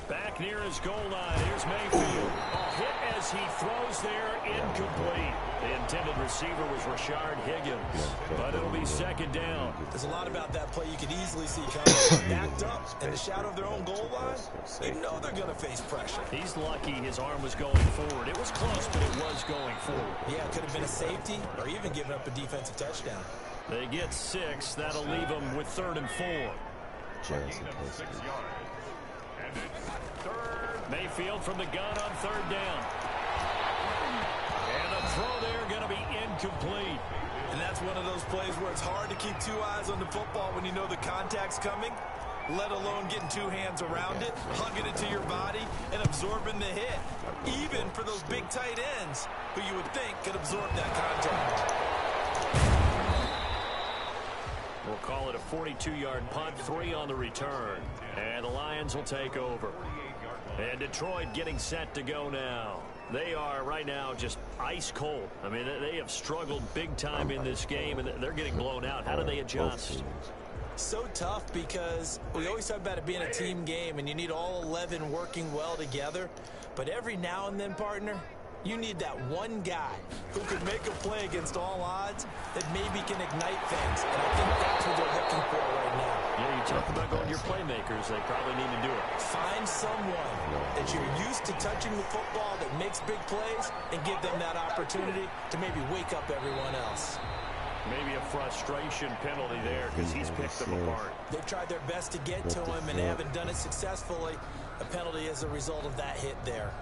[SPEAKER 7] Back near his goal line. Here's Mayfield. A hit as he throws there, incomplete. The intended receiver was Rashard Higgins, but it'll be second down.
[SPEAKER 4] There's a lot about that play you could easily see coming. Backed up in the shadow of their own goal line, you know they're going to face pressure.
[SPEAKER 7] He's lucky his arm was going forward. It was close, but it was going forward.
[SPEAKER 4] Yeah, it could have been a safety or even given up a defensive touchdown.
[SPEAKER 7] They get 6. That'll leave them with 3rd and 4.
[SPEAKER 1] Johnson
[SPEAKER 7] Mayfield from the gun on 3rd down. And the throw there going to be incomplete.
[SPEAKER 4] And that's one of those plays where it's hard to keep 2 eyes on the football when you know the contact's coming, let alone getting 2 hands around it, hugging it to your body, and absorbing the hit. Even for those big tight ends who you would think could absorb that contact.
[SPEAKER 7] We'll call it a 42-yard punt, 3 on the return. And the Lions will take over. And Detroit getting set to go now. They are right now just ice cold. I mean, they have struggled big time in this game, and they're getting blown out. How do they adjust?
[SPEAKER 4] So tough because we always talk about it being a team game, and you need all 11 working well together. But every now and then, partner, you need that one guy who can make a play against all odds that maybe can ignite things. And I think that's what they're looking for right now.
[SPEAKER 7] Yeah, you talk about going to your playmakers. They probably need to do it.
[SPEAKER 4] Find someone that you're used to touching the football that makes big plays and give them that opportunity to maybe wake up everyone else.
[SPEAKER 7] Maybe a frustration penalty there because he's picked them apart.
[SPEAKER 4] They've tried their best to get to him and they haven't done it successfully. A penalty as a result of that hit there.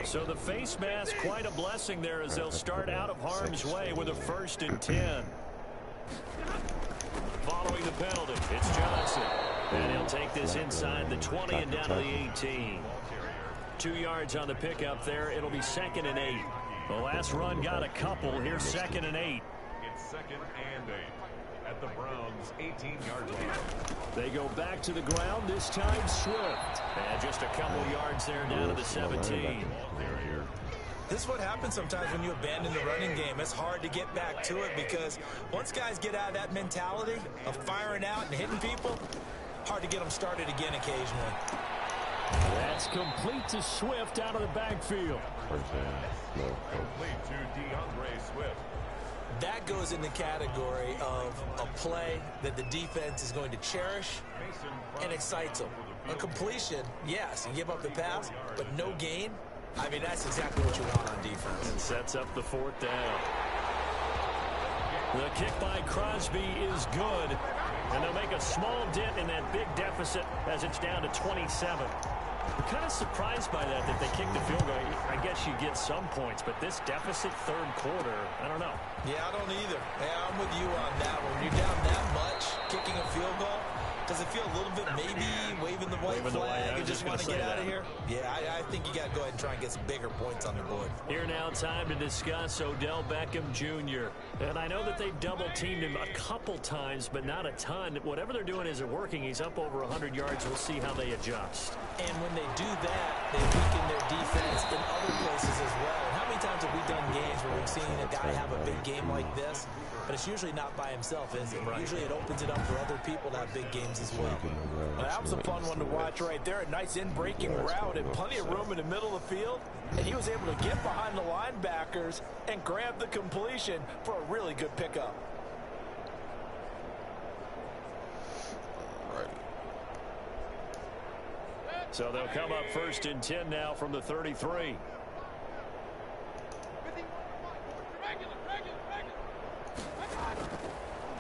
[SPEAKER 7] So the face mask, quite a blessing there as they'll start out of harm's way with a 1st and 10. Following the penalty, it's Johnson. And he'll take this inside the 20 and down to the 18. 2 yards on the pickup there. It'll be 2nd and 8. The last run got a couple. Here's 2nd and 8.
[SPEAKER 2] It's 2nd and 8 at the Browns' 18-yard line.
[SPEAKER 7] They go back to the ground, this time Swift. And just a couple yards there down to the 17.
[SPEAKER 4] This is what happens sometimes when you abandon the running game. It's hard to get back to it because once guys get out of that mentality of firing out and hitting people, hard to get them started again occasionally.
[SPEAKER 7] That's complete to Swift out of the backfield.
[SPEAKER 2] Complete to DeAndre Swift.
[SPEAKER 4] That goes in the category of a play that the defense is going to cherish and excites them. A completion, yes, you give up the pass, but no gain. I mean, that's exactly what you want on defense.
[SPEAKER 7] And sets up the 4th down. The kick by Crosby is good. And they'll make a small dent in that big deficit as it's down to 27. I'm kind of surprised by that they kicked the field goal. I guess you get some points, but this deficit 3rd quarter, I don't know.
[SPEAKER 4] Yeah, I don't either. Yeah, I'm with you on that one. When you're down that much, kicking a field goal, does it feel a little bit maybe waving the white flag and just want to get out of here? Yeah, I think you got to go ahead and try and get some bigger points on the board.
[SPEAKER 7] Here now, time to discuss Odell Beckham Jr. And I know that they've double-teamed him a couple times, but not a ton. Whatever they're doing isn't working. He's up over 100 yards. We'll see how they adjust.
[SPEAKER 4] And when they do that, they weaken their defense in other places as well. And how many times have we done games where we've seen a guy have a big game like this? But it's usually not by himself, is it? Right. Usually it opens it up for other people to have big games as well.
[SPEAKER 5] That was a fun one to watch right there. A nice in-breaking route and plenty of room in the middle of the field. And he was able to get behind the linebackers and grab the completion for a really good pickup.
[SPEAKER 7] So they'll come up 1st and 10 now from the 33.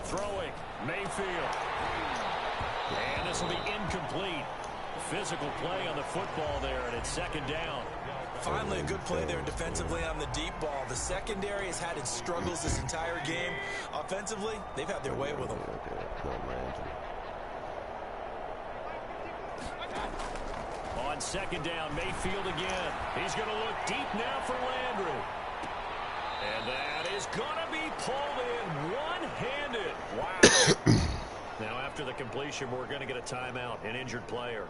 [SPEAKER 7] Throwing, Mayfield. And this will be incomplete. Physical play on the football there, and it's 2nd down.
[SPEAKER 4] Finally, a good play there defensively on the deep ball. The secondary has had its struggles this entire game. Offensively, they've had their way with them.
[SPEAKER 7] On second down, Mayfield again. He's going to look deep now for Landry. And that is going to be pulled in one-handed. Wow. Now, after the completion, we're going to get a timeout, an injured player.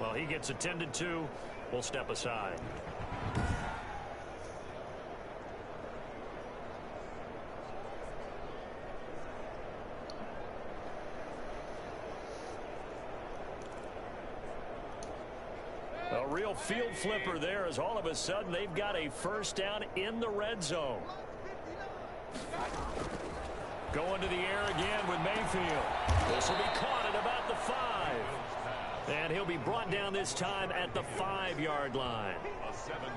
[SPEAKER 7] Well, he gets attended to. We'll step aside. A real field flipper there as all of a sudden they've got a first down in the red zone. Going to the air again with Mayfield. This will be caught at about the 5. And he'll be brought down this time at the 5-yard line.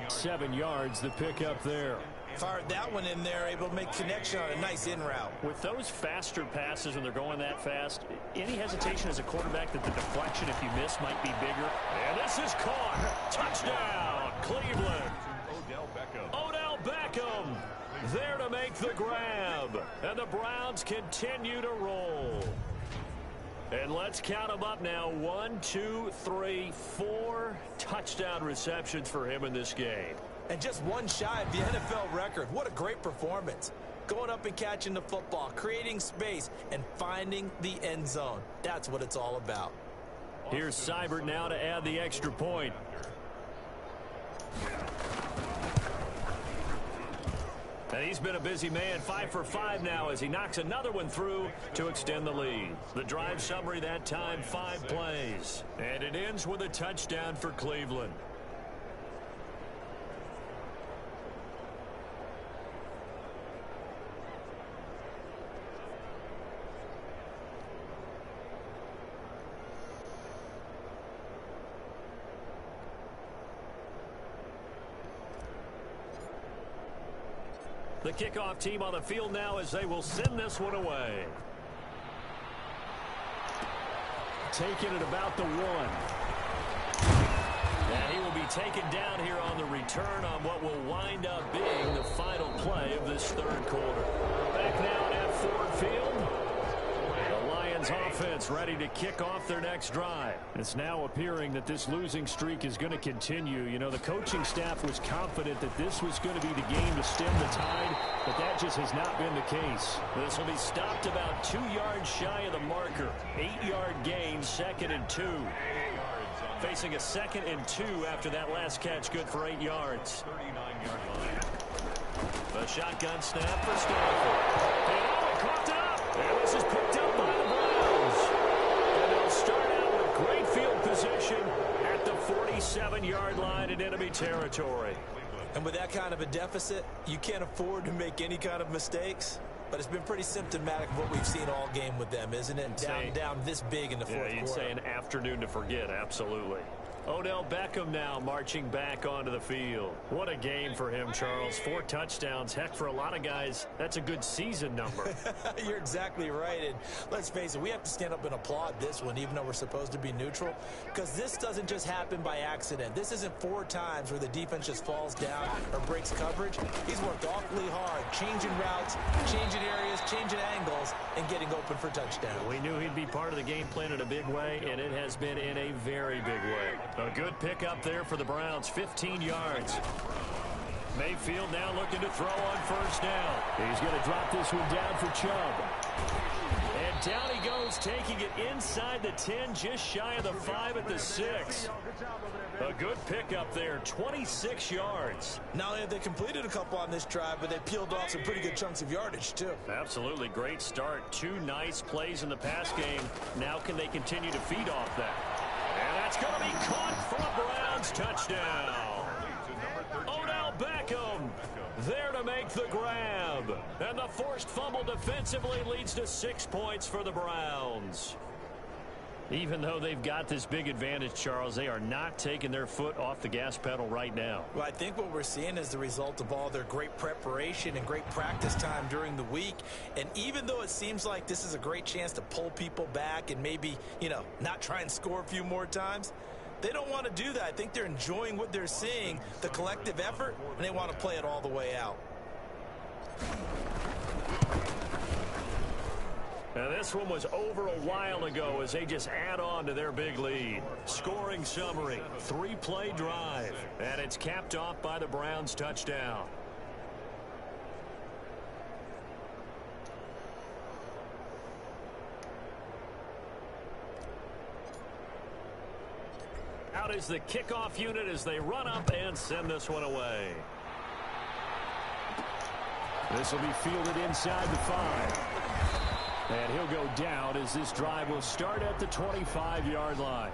[SPEAKER 7] 7 yards, the pickup there.
[SPEAKER 4] Fired that one in there, able to make connection on a nice in route.
[SPEAKER 7] With those faster passes when they're going that fast, any hesitation as a quarterback that the deflection, if you miss, might be bigger? And this is caught. Touchdown, Cleveland. Odell Beckham there to make the grab. And the Browns continue to roll. And let's count them up now. 1, 2, 3, 4 touchdown receptions for him in this game.
[SPEAKER 4] And just one shy of the NFL record. What a great performance. Going up and catching the football, creating space, and finding the end zone. That's what it's all about.
[SPEAKER 7] Here's Seibert now to add the extra point. And he's been a busy man, 5 for 5 now as he knocks another one through to extend the lead. The drive summary that time, 5 plays. And it ends with a touchdown for Cleveland. The kickoff team on the field now as they will send this one away. Taking it about the 1. And he will be taken down here on the return on what will wind up being the final play of this third quarter. Back now at Ford Field. The Lions offense ready to kick off their next drive. It's now appearing that this losing streak is going to continue. You know, the coaching staff was confident that this was going to be the game to stem the tide, but that just has not been the case. This will be stopped about 2 yards shy of the marker. 8-yard gain, 2nd and 2. Facing a 2nd and 2 after that last catch, good for 8 yards. A shotgun snap for Stafford. And caught up. And this is picked up by the Browns. And they'll start out with great field position at the 47-yard line in enemy territory.
[SPEAKER 4] And with that kind of a deficit, you can't afford to make any kind of mistakes. But it's been pretty symptomatic of what we've seen all game with them, isn't it? Down this big in the fourth quarter.
[SPEAKER 7] You'd say an afternoon to forget, absolutely. Odell Beckham now marching back onto the field. What a game for him, Charles. 4 touchdowns. Heck, for a lot of guys, that's a good season number.
[SPEAKER 4] You're exactly right. And let's face it, we have to stand up and applaud this one, even though we're supposed to be neutral, because this doesn't just happen by accident. This isn't 4 times where the defense just falls down or breaks coverage. He's worked awfully hard, changing routes, changing areas, changing angles, and getting open for touchdown.
[SPEAKER 7] We knew he'd be part of the game plan in a big way, and it has been in a very big way. A good pickup there for the Browns, 15 yards. Mayfield now looking to throw on first down. He's going to drop this one down for Chubb. And down he goes, taking it inside the 10, just shy of the 5 at the 6. A good pickup there, 26 yards.
[SPEAKER 4] Not only have they completed a couple on this drive, but they peeled off some pretty good chunks of yardage, too.
[SPEAKER 7] Absolutely, great start. 2 nice plays in the pass game. Now can they continue to feed off that? And that's going to be caught for a Browns touchdown. Odell Beckham there to make the grab. And the forced fumble defensively leads to 6 points for the Browns. Even though they've got this big advantage, Charles, they are not taking their foot off the gas pedal right now.
[SPEAKER 4] Well, I think what we're seeing is the result of all their great preparation and great practice time during the week. And even though it seems like this is a great chance to pull people back and maybe, not try and score a few more times, they don't want to do that. I think they're enjoying what they're seeing, the collective effort, and they want to play it all the way out.
[SPEAKER 7] And this one was over a while ago as they just add on to their big lead. Scoring summary, 3-play drive. And it's capped off by the Browns touchdown. Out is the kickoff unit as they run up and send this one away. This will be fielded inside the 5. And he'll go down as this drive will start at the 25-yard line.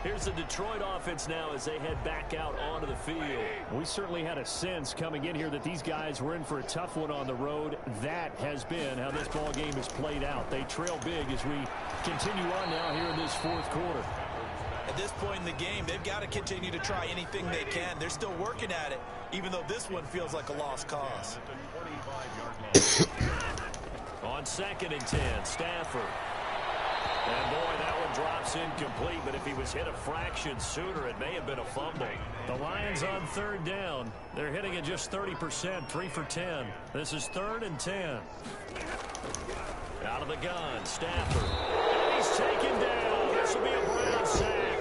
[SPEAKER 7] Here's the Detroit offense now as they head back out onto the field. We certainly had a sense coming in here that these guys were in for a tough one on the road. That has been how this ball game has played out. They trail big as we continue on now here in this fourth quarter.
[SPEAKER 4] At this point in the game, they've got to continue to try anything they can. They're still working at it, even though this one feels like a lost cause.
[SPEAKER 7] On 2nd and 10, Stafford. And boy, that one drops incomplete, but if he was hit a fraction sooner, it may have been a fumble. The Lions on 3rd down. They're hitting at just 30%, 3 for 10. This is 3rd and 10. Out of the gun, Stafford. And he's taken down. This will be a Brown sack.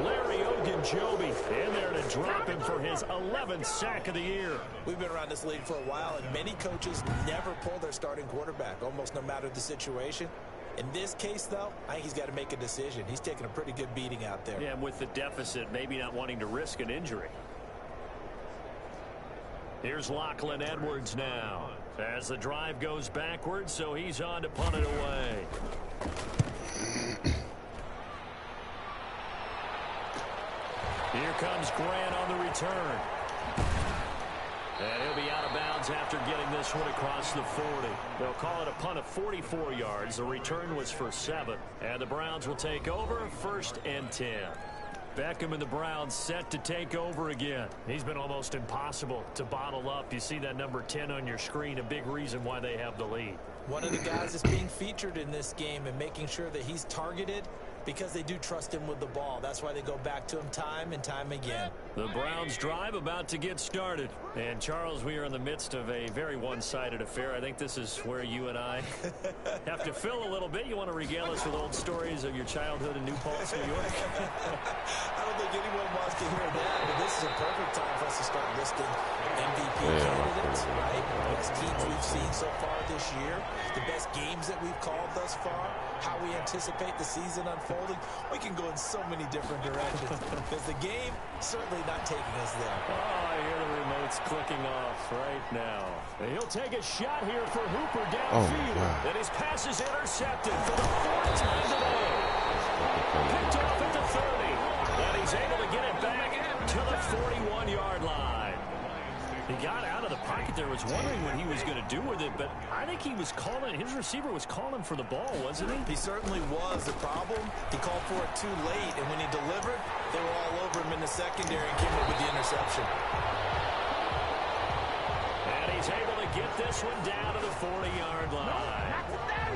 [SPEAKER 7] Larry Ogunjobi in there to drop him for his 11th sack of the year.
[SPEAKER 4] We've been around this league for a while, and many coaches never pull their starting quarterback, almost no matter the situation. In this case, though, I think he's got to make a decision. He's taking a pretty good beating out there.
[SPEAKER 7] Yeah, and with the deficit, maybe not wanting to risk an injury. Here's Lachlan Edwards now. As the drive goes backwards, so he's on to punt it away. Here comes Grant on the return. And he'll be out of bounds after getting this one across the 40. They'll call it a punt of 44 yards. The return was for 7. And the Browns will take over 1st and 10. Beckham and the Browns set to take over again. He's been almost impossible to bottle up. You see that number 10 on your screen, a big reason why they have the lead.
[SPEAKER 4] One of the guys that's being featured in this game and making sure that he's targeted because they do trust him with the ball. That's why they go back to him time and time again.
[SPEAKER 7] The Browns drive about to get started. And, Charles, we are in the midst of a very one-sided affair. I think this is where you and I have to fill a little bit. You want to regale us with old stories of your childhood in New Paltz, New York?
[SPEAKER 4] I don't think anyone wants to hear that, but this is a perfect time for us to start listing MVP candidates, right? The best teams we've seen so far this year, the best games that we've called thus far, how we anticipate the season unfolding. We can go in so many different directions because the game certainly not taking us there.
[SPEAKER 7] Oh, I hear the remote's clicking off right now. And he'll take a shot here for Hooper downfield. And his pass is intercepted for the 4th time today. Picked off at the 30. And he's able to get it back to the 41-yard line. He got out of the pocket there, was wondering what he was going to do with it, but I think he was calling, his receiver was calling for the ball, wasn't he?
[SPEAKER 4] He certainly was. The problem, he called for it too late, and when he delivered, they were all over him in the secondary and came up with the interception.
[SPEAKER 7] And he's able to get this one down to the 40-yard line.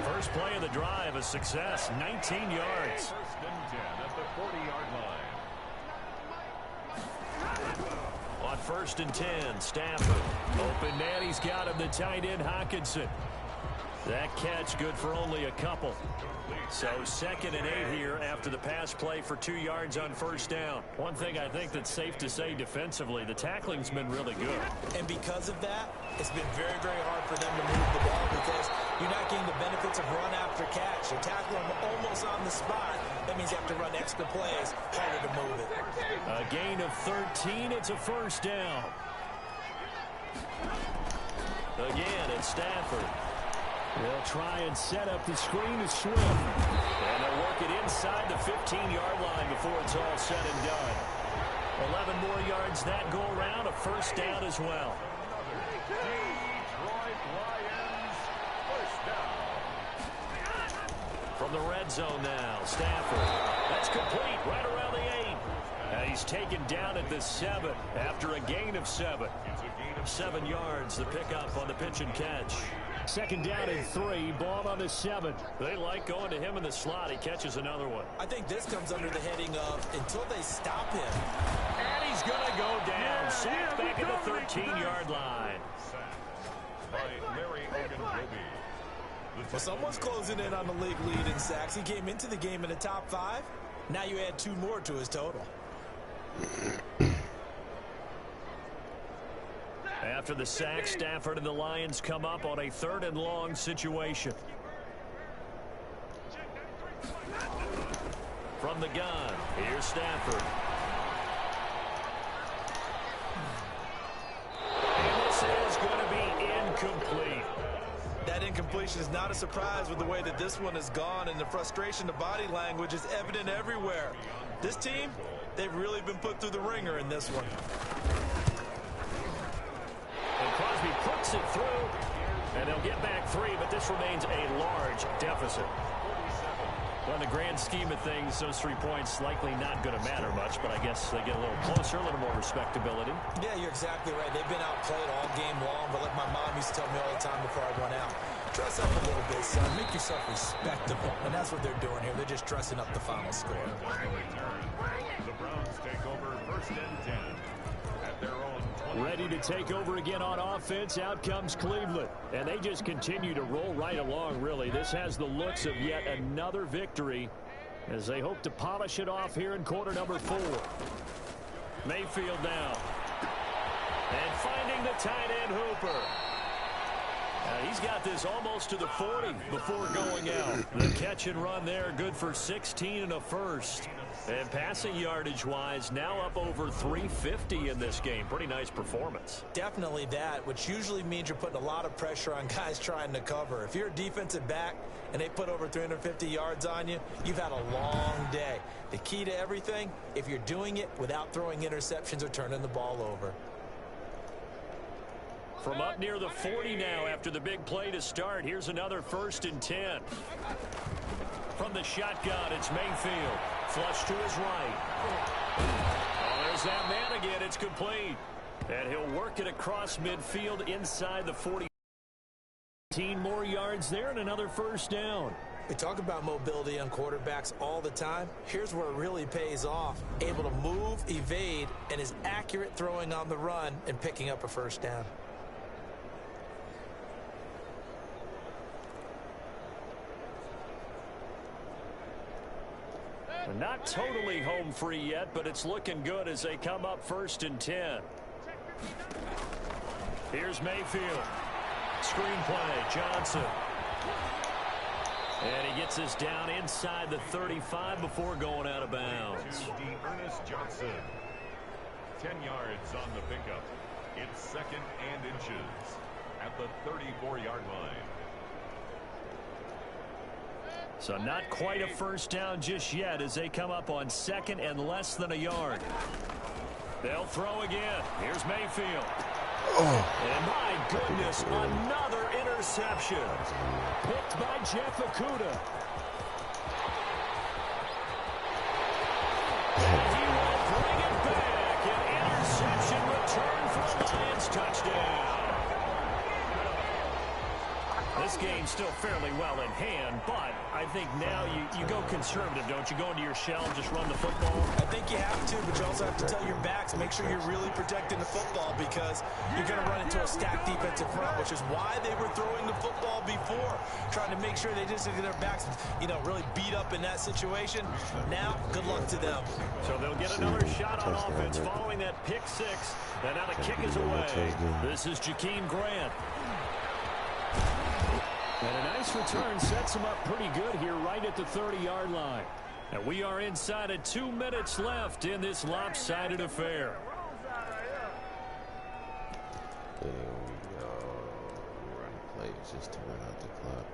[SPEAKER 7] First play of the drive, a success, 19 yards.
[SPEAKER 2] 1st and 10 at the 40-yard line.
[SPEAKER 7] On 1st and 10, Stafford. Open man, he's got him, the tight end, Hockenson. That catch good for only a couple. So 2nd and 8 here after the pass play for 2 yards on 1st down. One thing I think that's safe to say defensively, the tackling's been really good.
[SPEAKER 4] And because of that, it's been very, very hard for them to move the ball because you're not getting the benefits of run after catch. They tackle them almost on the spot. That means you have to run extra plays, harder to move it.
[SPEAKER 7] A gain of 13, it's a 1st down. Again, it's Stafford. They'll try and set up the screen to Swift. And they'll work it inside the 15-yard line before it's all said and done. 11 more yards that go around, a 1st down as well.
[SPEAKER 2] Detroit Lions, 1st down.
[SPEAKER 7] From the red zone now, Stafford. That's complete right around the 8. And he's taken down at the 7 after a gain of 7. 7 yards, the pickup on the pitch and catch. 2nd down and 3, ball on the 7. They like going to him in the slot. He catches another one.
[SPEAKER 4] I think this comes under the heading of until they stop him.
[SPEAKER 7] And he's going to go down. Sacked back at the 13-yard line.
[SPEAKER 2] by Larry Ogunjobi.
[SPEAKER 4] Well, someone's closing in on the league lead in sacks. He came into the game in the top 5. Now you add 2 more to his total.
[SPEAKER 7] After the sack, Stafford and the Lions come up on a 3rd and long situation. From the gun, here's Stafford. And this is going to be incomplete.
[SPEAKER 4] That incompletion is not a surprise with the way that this one has gone, and the frustration, the body language is evident everywhere. This team, they've really been put through the ringer in this one.
[SPEAKER 7] And Crosby puts it through, and they'll get back 3, but this remains a large deficit. Well, in the grand scheme of things, those 3 points likely not going to matter much, but I guess they get a little closer, a little more respectability.
[SPEAKER 4] Yeah, you're exactly right. They've been outplayed all game long, but like my mom used to tell me all the time before I went out, dress up a little bit, son. Make yourself respectable. And that's what they're doing here. They're just dressing up the final score.
[SPEAKER 2] The Browns take over 1st and 10 at their own 20.
[SPEAKER 7] Ready to take over again on offense. Out comes Cleveland. And they just continue to roll right along, really. This has the looks of yet another victory as they hope to polish it off here in quarter number 4. Mayfield now. And finding the tight end Hooper. He's got this almost to the 40 before going out. The catch and run there, good for 16 and a first. And passing yardage-wise, now up over 350 in this game. Pretty nice performance.
[SPEAKER 4] Definitely that, which usually means you're putting a lot of pressure on guys trying to cover. If you're a defensive back and they put over 350 yards on you, you've had a long day. The key to everything, if you're doing it without throwing interceptions or turning the ball over.
[SPEAKER 7] From up near the 40 now after the big play to start. Here's another 1st and 10. From the shotgun, it's Mayfield. Flush to his right. Oh, there's that man again. It's complete. And he'll work it across midfield inside the 40. 18 more yards there and another 1st down.
[SPEAKER 4] We talk about mobility on quarterbacks all the time. Here's where it really pays off. Able to move, evade, and is accurate throwing on the run and picking up a 1st down.
[SPEAKER 7] Not totally home free yet, but it's looking good as they come up 1st and 10. Here's Mayfield. Screenplay, Johnson. And he gets us down inside the 35 before going out of bounds.
[SPEAKER 2] Ernest Johnson. 10 yards on the pickup. It's 2nd and inches at the 34-yard line.
[SPEAKER 7] So not quite a 1st down just yet as they come up on 2nd and less than a yard. They'll throw again. Here's Mayfield. And my goodness, another interception. Picked by Jeff Okudah. And he will bring it back. An interception return for a Lions touchdown. This game's still fairly well in hand, but I think now you go conservative, don't you? Go into your shell and just run the football?
[SPEAKER 4] I think you have to, but you also have to tell your backs, make sure you're really protecting the football because you're going to run into a stacked defensive front, which is why they were throwing the football before, trying to make sure they just get their backs, really beat up in that situation. Now, good luck to them.
[SPEAKER 7] So they'll get another shot on offense following that pick 6, and now the kick is away. This is Jakeem Grant. And a nice return sets him up pretty good here right at the 30-yard line. And we are inside of 2 minutes left in this lopsided affair.
[SPEAKER 1] There we go. Run play just to run out the clock.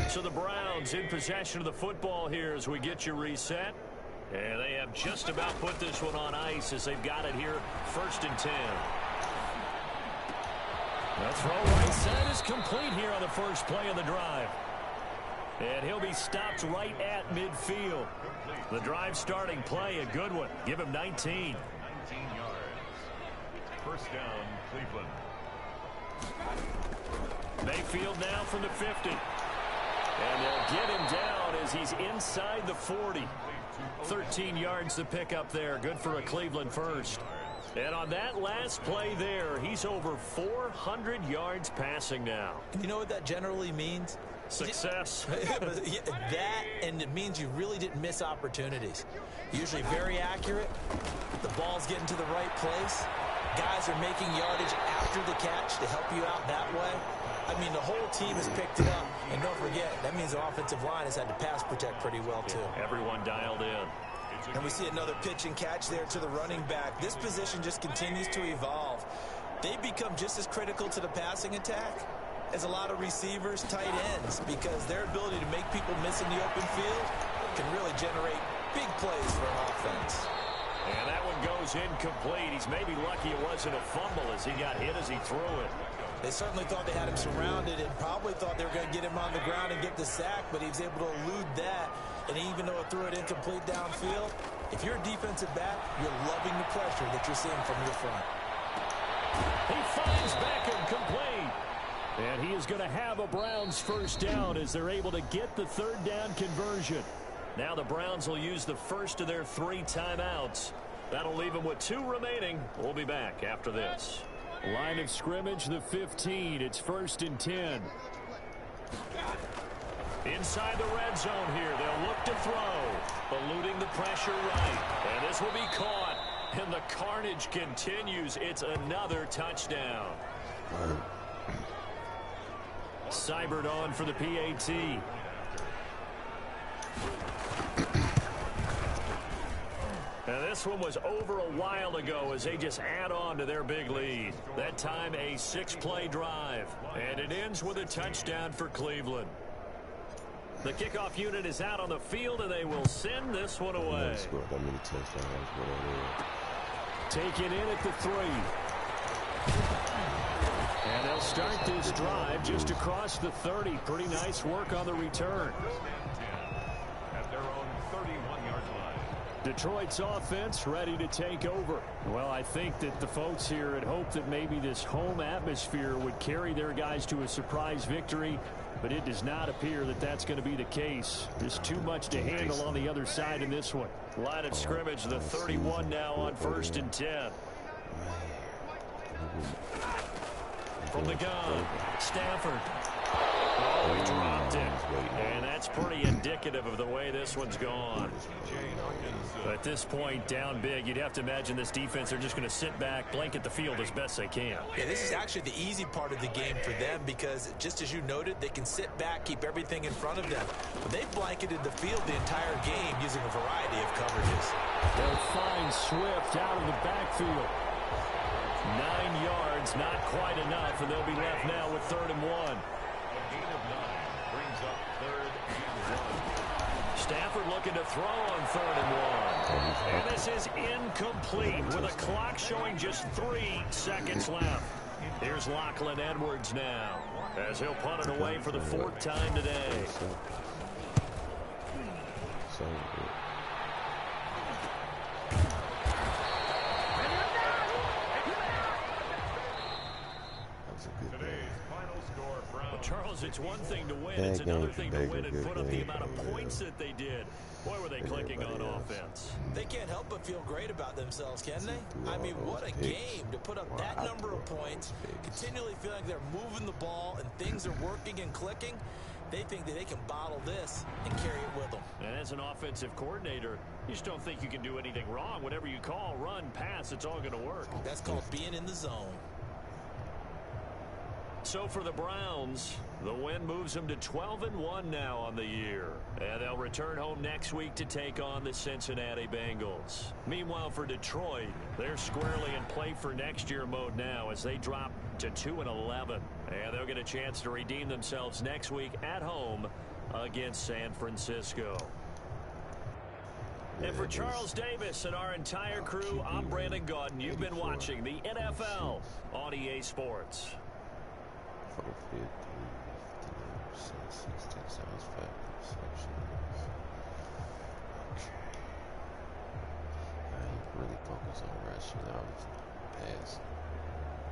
[SPEAKER 7] So the Browns in possession of the football here as we get you reset. And they have just about put this one on ice as they've got it here, 1st and 10. The throw right side is complete here on the first play of the drive. And he'll be stopped right at midfield. The drive starting play, a good one. Give him 19.
[SPEAKER 2] 19 yards. 1st down, Cleveland.
[SPEAKER 7] Mayfield now from the 50. And they'll get him down as he's inside the 40. 13 yards to pick up there. Good for a Cleveland first. And on that last play there, he's over 400 yards passing now.
[SPEAKER 4] You know what that generally means?
[SPEAKER 7] Success.
[SPEAKER 4] That, and it means you really didn't miss opportunities. Usually very accurate. The ball's getting to the right place. Guys are making yardage after the catch to help you out that way. I mean, the whole team has picked it up. And don't forget, that means the offensive line has had to pass protect pretty well, too.
[SPEAKER 7] Everyone dialed in.
[SPEAKER 4] And we see another pitch and catch there to the running back. This position just continues to evolve. They become just as critical to the passing attack as a lot of receivers, tight ends, because their ability to make people miss in the open field can really generate big plays for an offense.
[SPEAKER 7] And that one goes incomplete. He's maybe lucky it wasn't a fumble as he got hit as he threw it.
[SPEAKER 4] They certainly thought they had him surrounded and probably thought they were going to get him on the ground and get the sack, but he was able to elude that. And even though it threw it incomplete downfield, if you're a defensive back, you're loving the pressure that you're seeing from your front.
[SPEAKER 7] He finds Beckham complete. And he is going to have a Browns first down as they're able to get the third down conversion. Now the Browns will use the first of their 3 timeouts. That'll leave them with 2 remaining. We'll be back after this. Line of scrimmage, the 15. It's 1st and 10. Inside the red zone here. They'll look to throw. Eluding the pressure right. And this will be caught. And the carnage continues. It's another touchdown. Seibert on for the PAT. Now this one was over a while ago as they just add on to their big lead. That time a 6-play drive. And it ends with a touchdown for Cleveland. The kickoff unit is out on the field and they will send this one away. Taken in at the 3. And they'll start this drive just across the 30. Pretty nice work on the return.
[SPEAKER 2] At their own 31-yard line.
[SPEAKER 7] Detroit's offense ready to take over. Well, I think that the folks here had hoped that maybe this home atmosphere would carry their guys to a surprise victory, but it does not appear that that's going to be the case. There's too much to handle on the other side in this one. Line of scrimmage, the 31 now on 1st and 10. From the gun, Stafford. Oh, he dropped it. And that's pretty indicative of the way this one's gone. At this point, down big, you'd have to imagine this defense, they're just going to sit back, blanket the field as best they can.
[SPEAKER 4] Yeah, this is actually the easy part of the game for them because, just as you noted, they can sit back, keep everything in front of them. But they've blanketed the field the entire game using a variety of coverages.
[SPEAKER 7] They'll find Swift out of the backfield. 9 yards, not quite enough, and they'll be left now with 3rd and 1.
[SPEAKER 2] A gain of 9 brings up 3rd and 1.
[SPEAKER 7] Stafford looking to throw on 3rd and 1. And this is incomplete with a clock showing just 3 seconds left. Here's Lachlan Edwards now as he'll punt it away for the 4th time today. Charles, it's one thing to win. It's another thing to win and put up the amount of points that they did. Boy, were they clicking on offense.
[SPEAKER 4] They can't help but feel great about themselves, can they? I mean, what a game to put up that number of points, continually feel like they're moving the ball and things are working and clicking. They think that they can bottle this and carry it with them.
[SPEAKER 7] And as an offensive coordinator, you just don't think you can do anything wrong. Whatever you call, run, pass, it's all going to work.
[SPEAKER 4] That's called being in the zone.
[SPEAKER 7] So for the Browns, the win moves them to 12-1 now on the year. And they'll return home next week to take on the Cincinnati Bengals. Meanwhile, for Detroit, they're squarely in play for next year mode now as they drop to 2-11. And they'll get a chance to redeem themselves next week at home against San Francisco. And for Charles Davis and our entire crew, I'm Brandon Gaudin. You've been watching the NFL on EA Sports.
[SPEAKER 1] 450, 16 sounds fat. Okay. I ain't really focused on rushing. I was passing.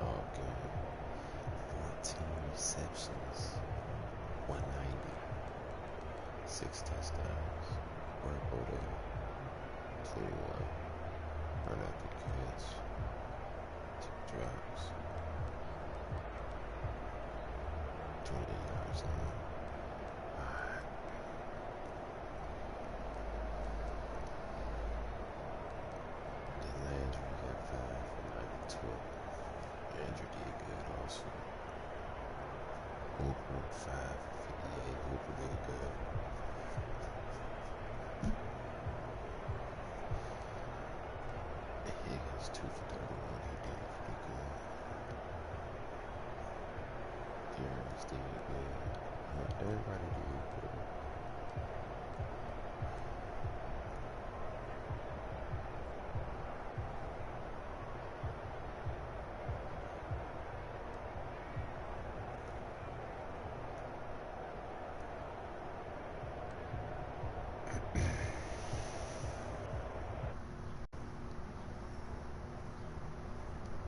[SPEAKER 1] Okay. 14 receptions. 190. 6 touchdowns. Weren't able to 21. Run out the catch. 2 drops. 20 yards long. Alright. Then Landry got 5 for 92. Andrew did good also. Hooper 5 for 58. Hooper did good. Higgins 2 for